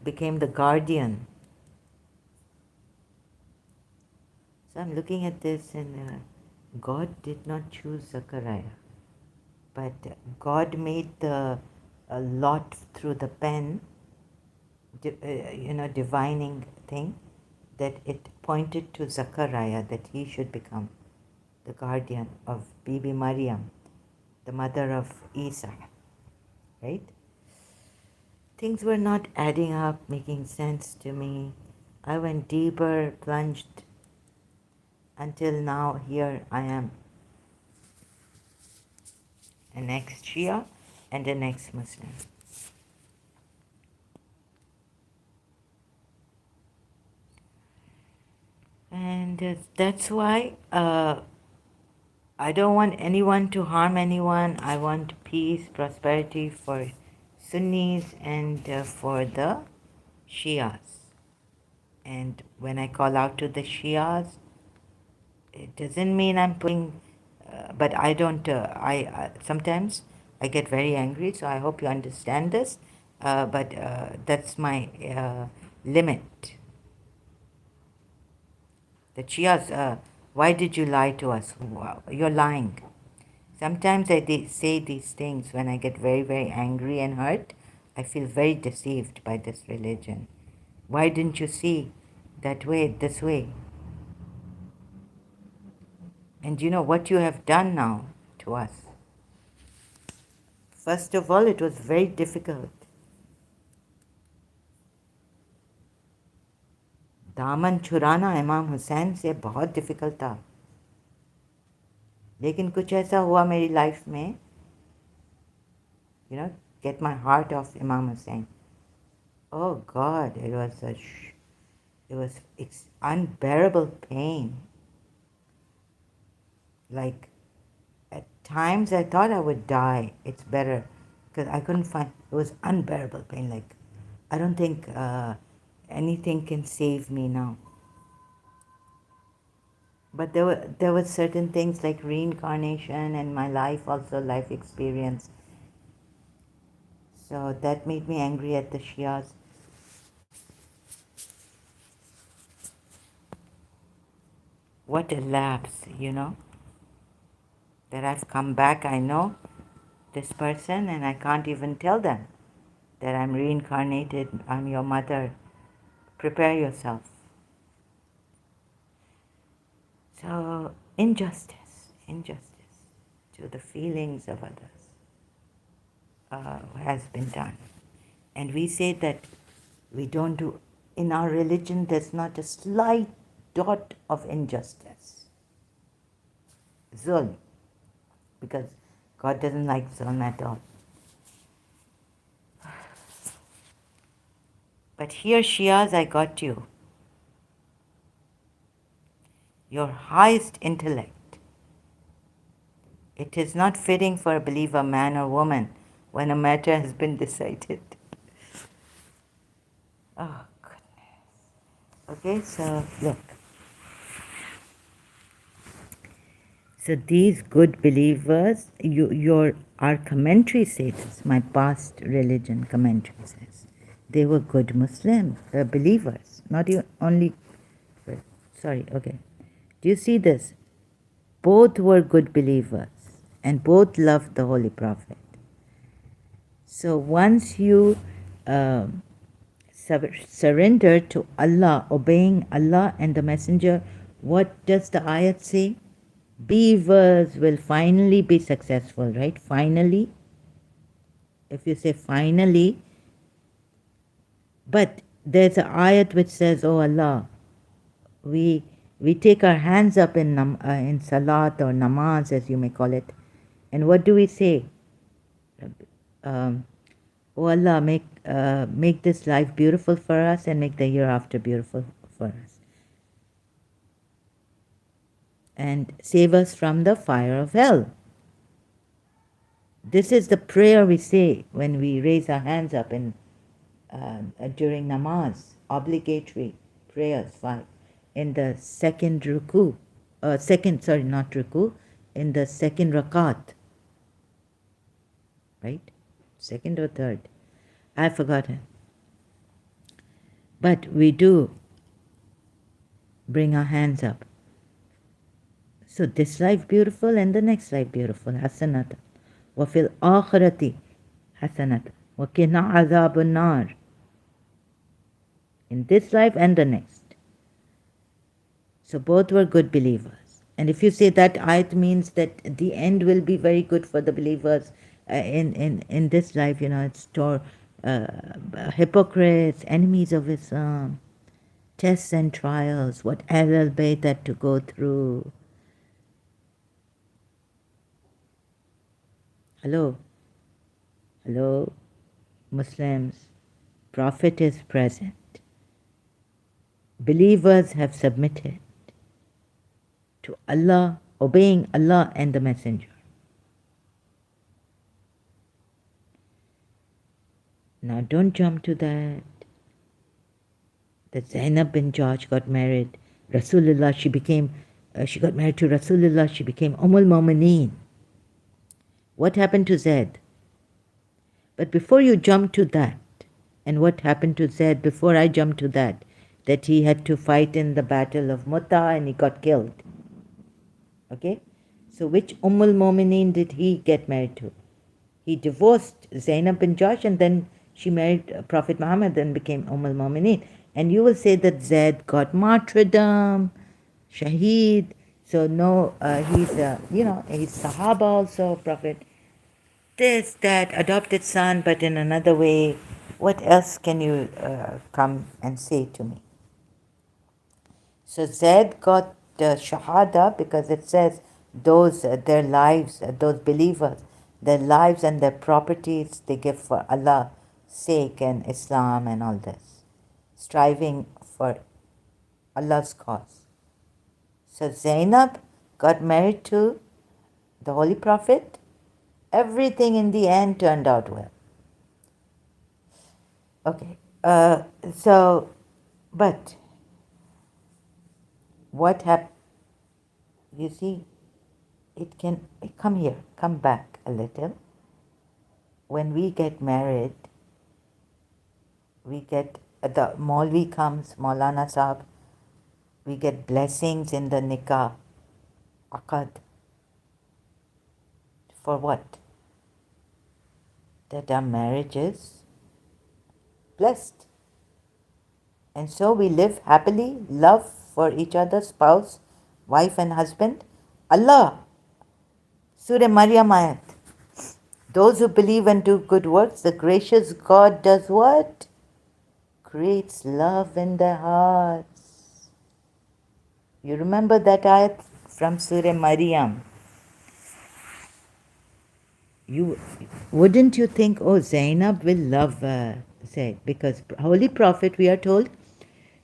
became the guardian. So I'm looking at this, and God did not choose Zachariah, but God made the Lot through the pen, divining thing, that it pointed to Zachariah, that he should become the guardian of Bibi Maryam, the mother of Isa, right? Things were not adding up, making sense to me. I went deeper, plunged, until now here I am, an ex-Shia and an ex-Muslim. And that's why I don't want anyone to harm anyone. I want peace, prosperity for Sunnis and for the Shias. And when I call out to the Shias, it doesn't mean I'm putting, but I don't, sometimes I get very angry, so I hope you understand this, but that's my limit. The Shias, why did you lie to us? You're lying. Sometimes I say these things when I get very, very angry and hurt. I feel very deceived by this religion. Why didn't you see that way, this way? And you know what you have done now to us? First of all, it was very difficult. दामन छुराना इमाम हुसैन से बहुत difficult था, लेकिन कुछ ऐसा हुआ मेरी लाइफ में, you know, get my heart off Imam Hussein. Oh God, it was unbearable pain. Like, at times I thought I would die. It's better, because I couldn't find, it was unbearable pain. Like, I don't think anything can save me now. But there were certain things like reincarnation and my life, also life experience. So that made me angry at the Shias. What a lapse, you know, that I've come back. I know this person and I can't even tell them that I'm reincarnated, I'm your mother. Prepare yourself. So injustice to the feelings of others has been done. And we say that we don't do, in our religion there's not a slight dot of injustice. Zulm, because God doesn't like zulm at all. But here, Shias, I got you. Your highest intellect. It is not fitting for a believer, man or woman, when a matter has been decided. Oh, goodness. Okay, so look. So these good believers, our commentary says this, my past religion commentary says, they were good Muslim believers, not only, sorry, okay. Do you see this? Both were good believers and both loved the Holy Prophet. So once you surrender to Allah, obeying Allah and the Messenger, what does the ayat say? Believers will finally be successful, right? Finally. If you say finally, but there's an ayat which says, oh Allah, we take our hands up in salat or namaz, as you may call it, and what do we say? Oh Allah, make this life beautiful for us and make the hereafter beautiful for us. And save us from the fire of hell. This is the prayer we say when we raise our hands up in during namaz, obligatory prayers, 5, in the second ruku, in the second rakat, right? Second or third, I've forgotten. But we do bring our hands up. So this life beautiful and the next life beautiful. Hasanata. Wa fil akhirati hasanata. Wa qina azabun nar. In this life and the next. So both were good believers. And if you say that ayat means that the end will be very good for the believers in this life, you know, it's hypocrites, enemies of Islam, tests and trials, what Ahlul Bayt had to go through. Hello, Muslims, Prophet is present. Believers have submitted to Allah, obeying Allah and the Messenger. Now don't jump to that Zainab bin Jahsh got married. Rasulullah, she got married to Rasulullah, she became Al-Mu'mineen. What happened to Zaid? But before you jump to that, and what happened to Zaid, before I jump to that he had to fight in the battle of Mu'tah and he got killed. Okay? So which Al-Mu'mineen did he get married to? He divorced Zainab bin Jahsh and then She married Prophet Muhammad and became al-Mu'mineen. And you will say that Zaid got martyrdom, Shaheed. So no, he's he's Sahaba also, Prophet. This, that, adopted son, but in another way. What else can you come and say to me? So Zaid got the Shahada because it says those, their lives, those believers, their lives and their properties they give for Allah's sake and Islam and all this, striving for Allah's cause. So Zainab got married to the Holy Prophet. Everything in the end turned out well. Okay, but what happened? You see, it can come here, come back a little. When we get married, we get the Maulvi comes, Maulana Sahab, we get blessings in the nikah, aqad. For what? That our marriage is blessed. And so we live happily, love for each other, spouse, wife and husband. Allah, Surah Maryam Ayat. Those who believe and do good works, the gracious God does what? Creates love in their hearts. You remember that ayat from Surah Maryam? Wouldn't you think, oh, Zainab will love Zaid? Because Holy Prophet, we are told,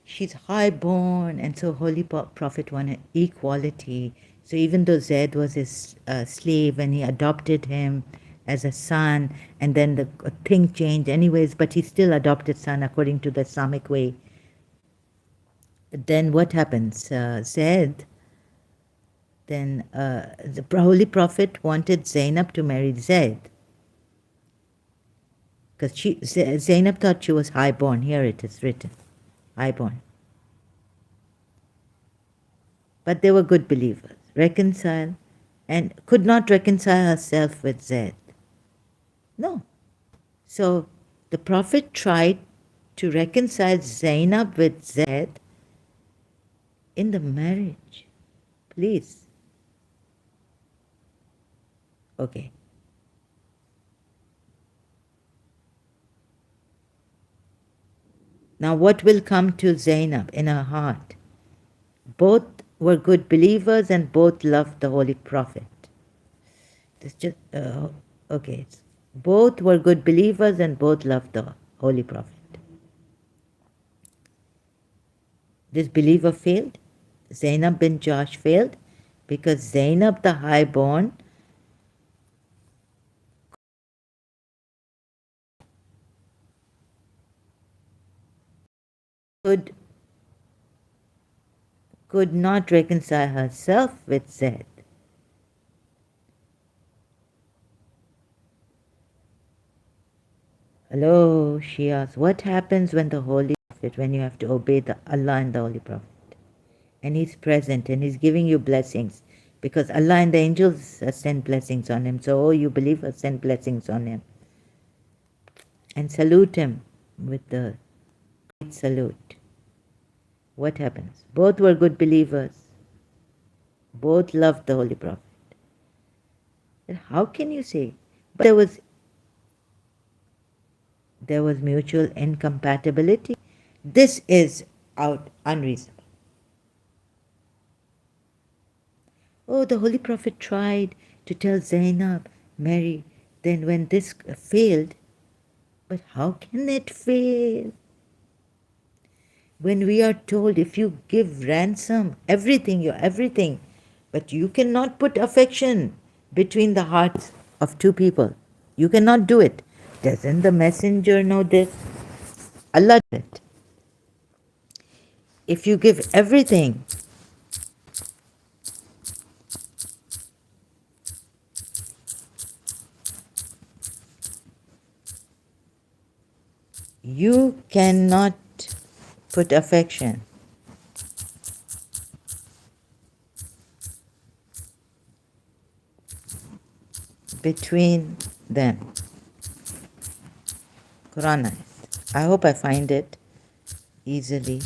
she's high-born, and so Holy Prophet wanted equality. So even though Zaid was his slave and he adopted him as a son, and then the thing changed anyways, but he still adopted son according to the Islamic way. Then what happens? Zaid, then the Holy Prophet wanted Zainab to marry Zaid. Because Zainab thought she was high-born. Here it is written, high-born. But they were good believers, reconciled, and could not reconcile herself with Zaid. No. So the Prophet tried to reconcile Zainab with Zaid in the marriage. Please. Okay. Now what will come to Zainab in her heart? Both were good believers and both loved the Holy Prophet. It's just, okay. Both were good believers and both loved the Holy Prophet. This believer failed. Zainab bin Josh failed because Zainab, the highborn, could not reconcile herself with Zaid. Hello, she asked, what happens when the Holy Prophet, when you have to obey the Allah and the Holy Prophet? And he's present and he's giving you blessings because Allah and the angels send blessings on him. So, oh, you believers, send blessings on him. And salute him with the great salute. What happens? Both were good believers. Both loved the Holy Prophet. Then how can you say? But there was mutual incompatibility. This is unreasonable. Oh, the Holy Prophet tried to tell Zainab, marry. Then when this failed, but how can it fail? When we are told if you give ransom, everything, you're everything, but you cannot put affection between the hearts of two people. You cannot do it. Doesn't the messenger know this? Allah did it. If you give everything, you cannot put affection between them. Quran ayat. I hope I find it easily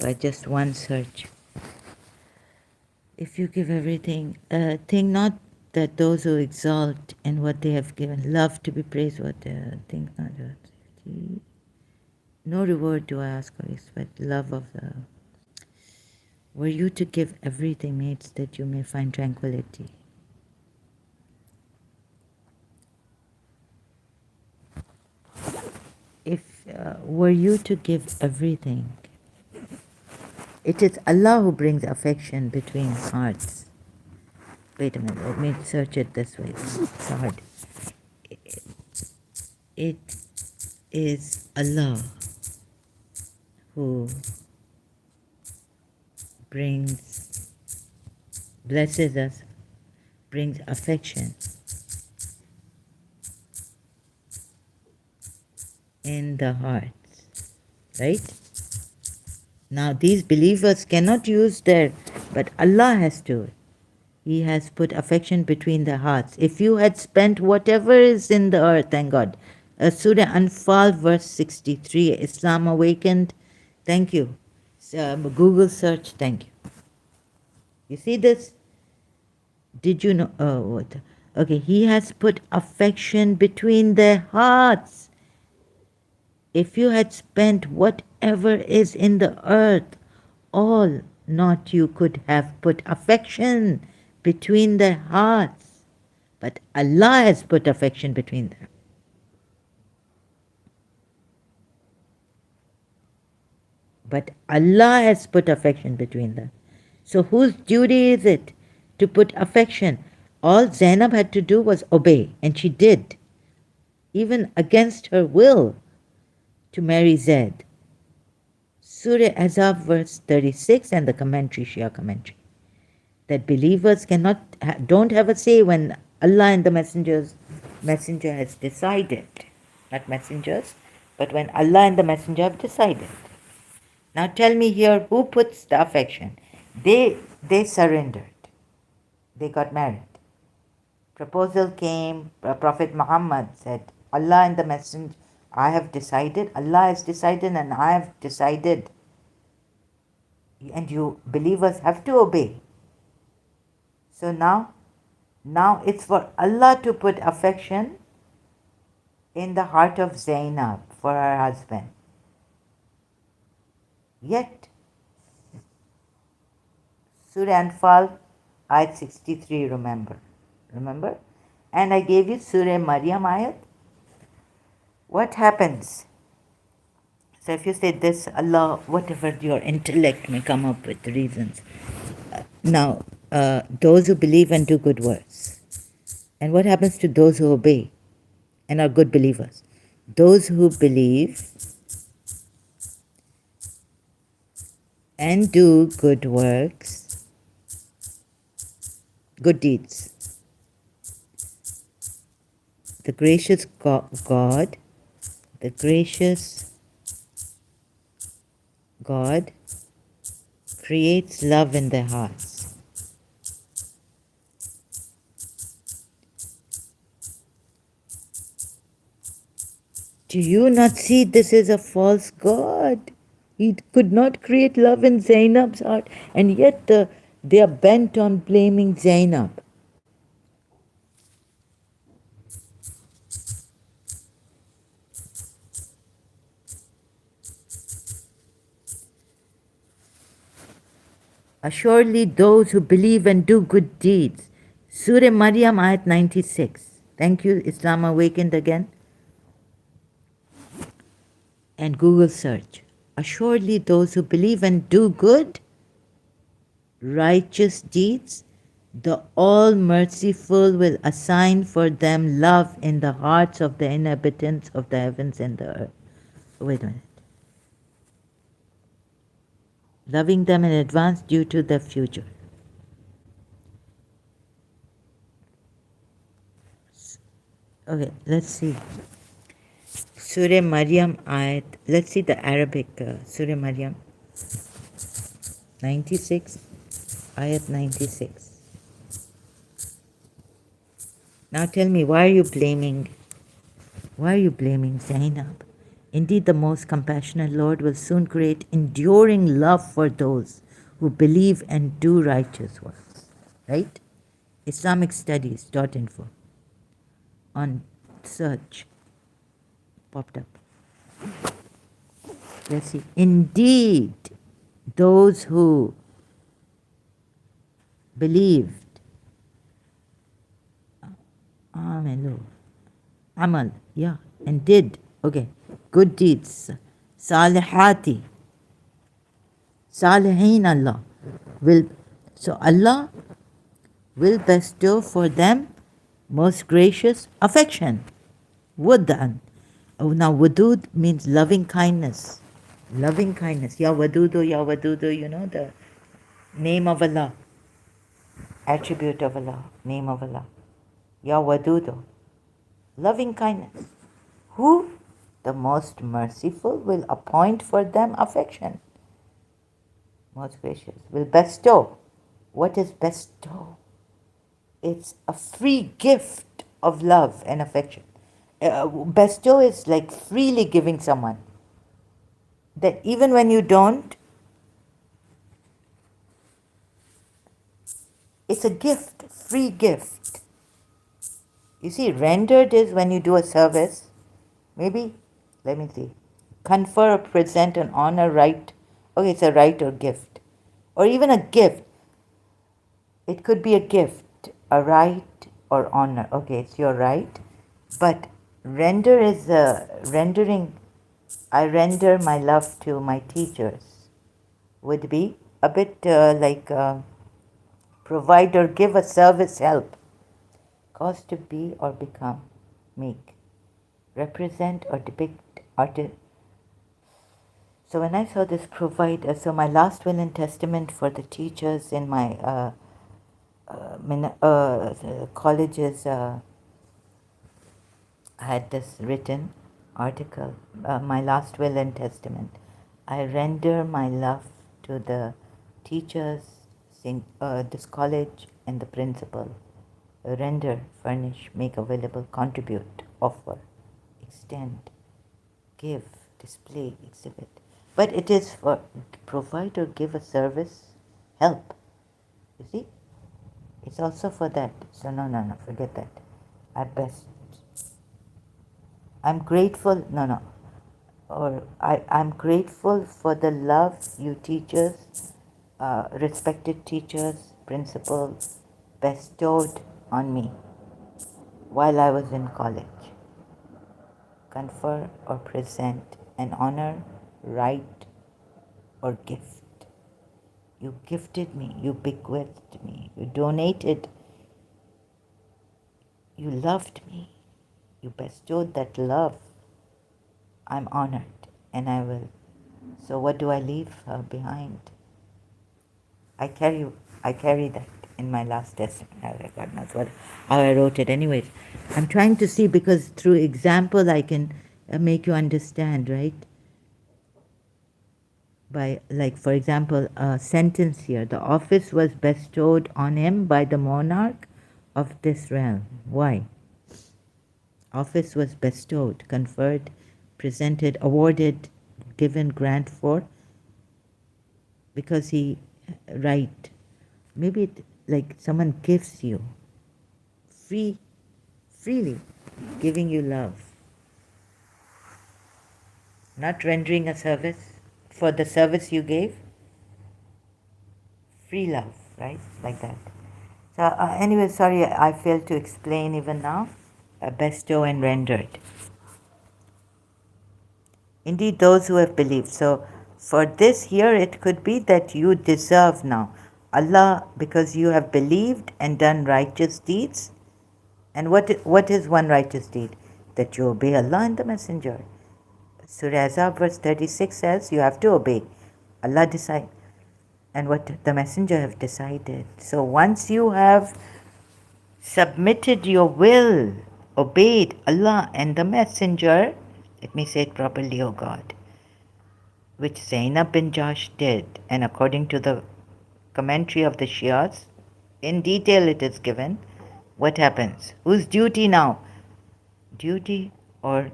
by just one search. If you give everything, think not that those who exalt in what they have given love to be praised what they think not. No reward do I ask or expect, love of the. Were you to give everything, mates, that you may find tranquility? If were you to give everything, it is Allah who brings affection between hearts. Wait a minute, let me search it this way. It's hard. It is Allah who brings, blesses us, brings affection in the hearts, right? Now these believers cannot use their, but Allah has to. He has put affection between the hearts. If you had spent whatever is in the earth, thank God. Surah Anfal, verse 63, Islam awakened. Thank you. Google search, thank you. You see this? Did you know? Oh, what? Okay, he has put affection between their hearts. If you had spent whatever is in the earth, all not you could have put affection between their hearts. But Allah has put affection between them. But Allah has put affection between them. So whose duty is it to put affection? All Zainab had to do was obey, and she did, even against her will, to marry Zaid. Surah Azab, verse 36, and the commentary, Shia commentary, that believers don't have a say when Allah and the messenger has decided. Not messengers, but when Allah and the messenger have decided. Now tell me here, who puts the affection? They surrendered. They got married. Proposal came, Prophet Muhammad said, Allah and the messenger, I have decided, Allah has decided, and I have decided. And you believers have to obey. So now it's for Allah to put affection in the heart of Zainab for her husband. Yet, Surah Anfal, Ayat 63, remember? And I gave you Surah Maryam Ayat. What happens? So if you say this, Allah, whatever your intellect may come up with reasons. Now, those who believe and do good works. And what happens to those who obey and are good believers? Those who believe and do good works, good deeds. The gracious God, the gracious God creates love in their hearts. Do you not see this is a false God? He could not create love in Zainab's heart, and yet they are bent on blaming Zainab. Assuredly, those who believe and do good deeds. Surah Maryam, Ayat 96. Thank you, Islam Awakened again. And Google search. Assuredly, those who believe and do good, righteous deeds, the All-Merciful will assign for them love in the hearts of the inhabitants of the heavens and the earth. Wait a minute. Loving them in advance due to the future. Okay, let's see. Surah Maryam Ayat. Let's see the Arabic Surah Maryam. 96. Ayat 96. Now tell me, why are you blaming Why are you blaming Zainab? Indeed, the most compassionate Lord will soon create enduring love for those who believe and do righteous works. Right? IslamicStudies.info. On search, popped up. Let's see. Indeed, those who believed, Amalu, Amal, yeah, and did, okay, good deeds, Salihati, Salihin Allah will, so Allah will bestow for them most gracious affection. Wudan. Oh, now Wadud means loving kindness. Loving kindness. Ya Wadudu, you know the name of Allah, attribute of Allah, name of Allah. Ya Wadudu. Loving kindness. Who? The most merciful will appoint for them affection. Most gracious. Will bestow. What is bestow? It's a free gift of love and affection. Bestow is like freely giving someone. That even when you don't, it's a gift, free gift. You see, rendered is when you do a service. Maybe, let me see. Confer or present an honor, right. Okay, it's a right or gift. Or even a gift. It could be a gift, a right or honor. Okay, it's your right. But render is rendering. I render my love to my teachers. Would be a bit like provide or give a service, help. Cause to be or become, make. Represent or depict, So when I saw this provide, so my last will and testament for the teachers in my colleges, I had this written article, my last will and testament. I render my love to the teachers, this college, and the principal. Render, furnish, make available, contribute, offer, extend, give, display, exhibit. But it is for provide or give a service, help. You see? It's also for that. So no, forget that. I'm grateful, I'm grateful for the love you teachers, respected teachers, principals bestowed on me while I was in college. Confer or present an honor, right, or gift. You gifted me, you bequeathed me, you donated, you loved me, you bestowed that love. I'm honored, and I will. So what do I leave behind? I carry that in my last testament. God knows how I wrote it. Anyways, I'm trying to see, because through example I can make you understand, right? By, like, for example, a sentence here. The office was bestowed on him by the monarch of this realm. Why? Office was bestowed, conferred, presented, awarded, given, grant for, because he, right. Maybe it, like someone gives you freely, giving you love, not rendering a service for the service you gave. Free love, right? Like that. So anyway, sorry, I failed to explain even now. Bestow and rendered. Indeed, those who have believed. So for this here, it could be that you deserve now Allah, because you have believed and done righteous deeds. And what is one righteous deed? That you obey Allah and the Messenger. Surah Azab verse 36 says you have to obey. Allah decide. And what the Messenger have decided. So once you have submitted your will, obeyed Allah and the Messenger, let me say it properly, O God, which Zainab bin Jahsh did, and according to the commentary of the Shias, in detail it is given, what happens? Whose duty now? Duty Or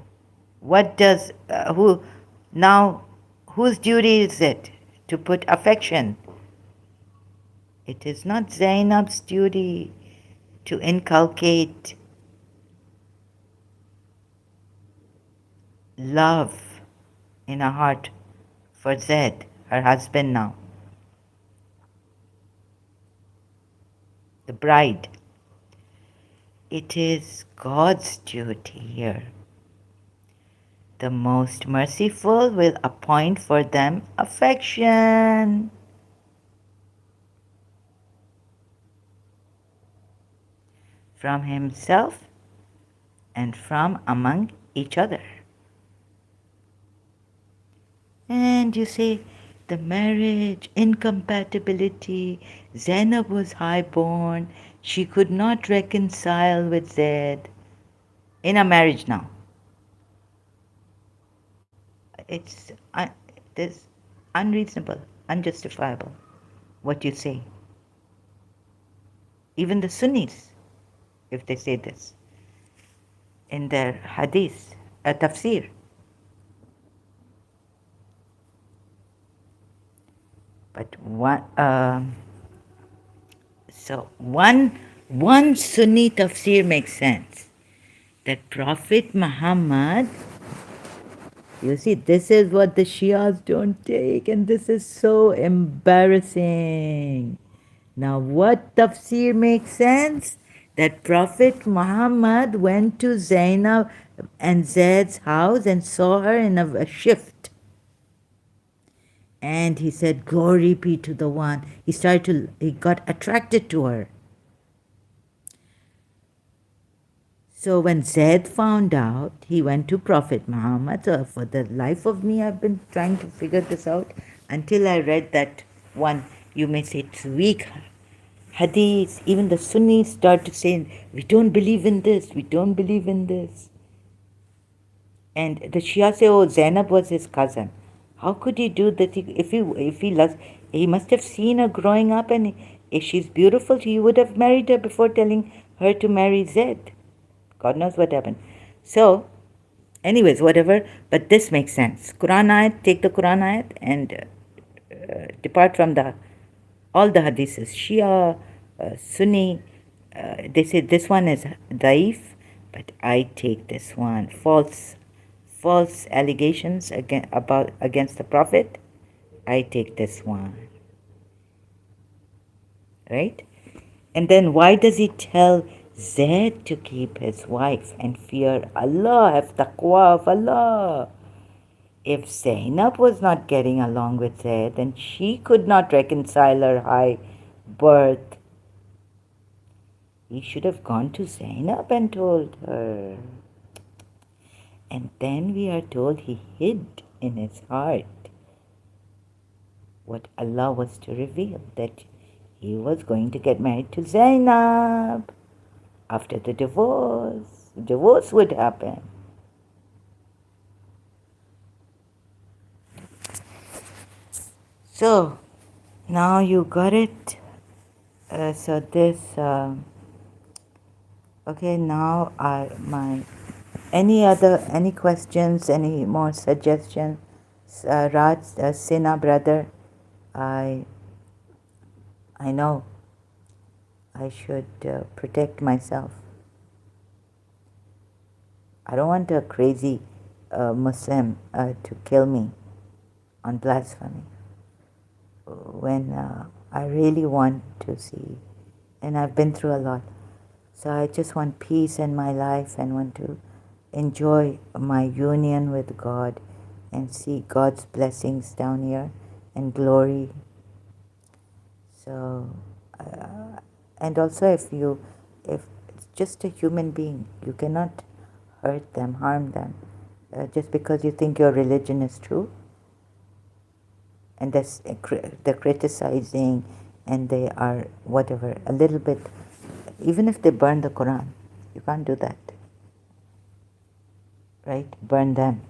what does, whose duty is it to put affection? It is not Zainab's duty to inculcate love in her heart for Zaid, her husband now, the bride. It is God's duty here. The most merciful will appoint for them affection from himself and from among each other. And you say, the marriage, incompatibility, Zainab was highborn, she could not reconcile with Zaid. In a marriage now, it's this unreasonable, unjustifiable, what you say. Even the Sunnis, if they say this in their hadith, tafsir. But one Sunni tafsir makes sense. That Prophet Muhammad, you see, this is what the Shias don't take, and this is so embarrassing. Now, what tafsir makes sense? That Prophet Muhammad went to Zainab and Zaid's house and saw her in a shift. And he said, glory be to the one. He got attracted to her. So when Zaid found out, he went to Prophet Muhammad. So for the life of me, I've been trying to figure this out until I read that one, you may say, weak hadith. Even the Sunnis start to say, we don't believe in this, we don't believe in this. And the Shia say, oh, Zainab was his cousin. How could he do that? If he loves, he must have seen her growing up, and if she's beautiful, he would have married her before telling her to marry Zaid. God knows what happened. So, anyways, whatever, but this makes sense. Quran ayat, take the Quran ayat and depart from all the hadiths. Shia, Sunni, they say this one is daif, but I take this one. False allegations against the Prophet, I take this one. Right? And then why does he tell Zaid to keep his wife and fear Allah, have taqwa of Allah? If Zainab was not getting along with Zaid, then she could not reconcile her high birth. He should have gone to Zainab and told her. And then we are told he hid in his heart what Allah was to reveal, that he was going to get married to Zainab. After the divorce would happen. So, now you got it. So this, okay, now any questions, any more suggestions? Raj, Sina brother, I know I should protect myself. I don't want a crazy Muslim to kill me on blasphemy when I really want to see, and I've been through a lot. So I just want peace in my life and want to enjoy my union with God and see God's blessings down here and glory. So, and also if it's just a human being, you cannot hurt them, harm them, just because you think your religion is true. And they're criticizing, and they are whatever, a little bit, even if they burn the Quran, you can't do that, right? Burn them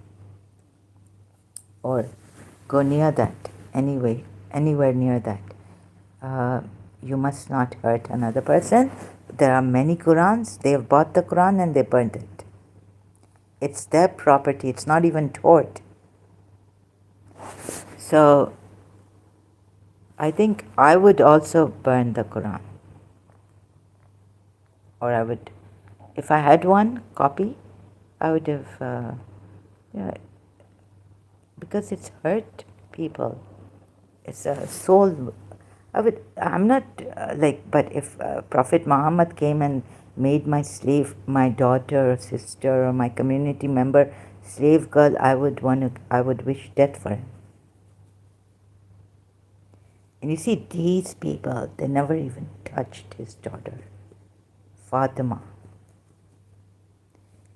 or go near that anywhere near that. You must not hurt another person. There are many Qurans. They have bought the Quran and they burned it. It's their property. It's not even tort. So I think I would also burn the Quran. Or I would, if I had one copy, I would have, yeah, because it's hurt people. It's a soul. I'm not but if Prophet Muhammad came and made my slave, my daughter or sister or my community member, slave girl, I would wish death for him. And you see, these people, they never even touched his daughter, Fatima.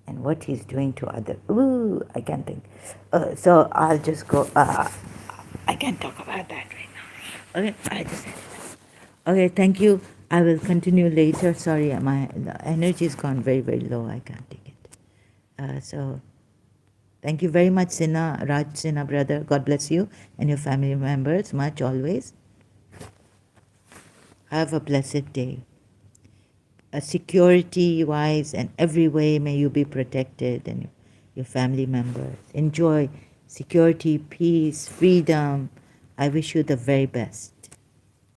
And what he's doing to other, I can't think. So I'll just go, I can't talk about that right now. Okay, I just said it. Okay, thank you. I will continue later. Sorry, my energy has gone very, very low. I can't take it. So thank you very much, Raj Sinha, brother. God bless you and your family members much always. Have a blessed day. Security-wise and every way, may you be protected and your family members. Enjoy security, peace, freedom. I wish you the very best.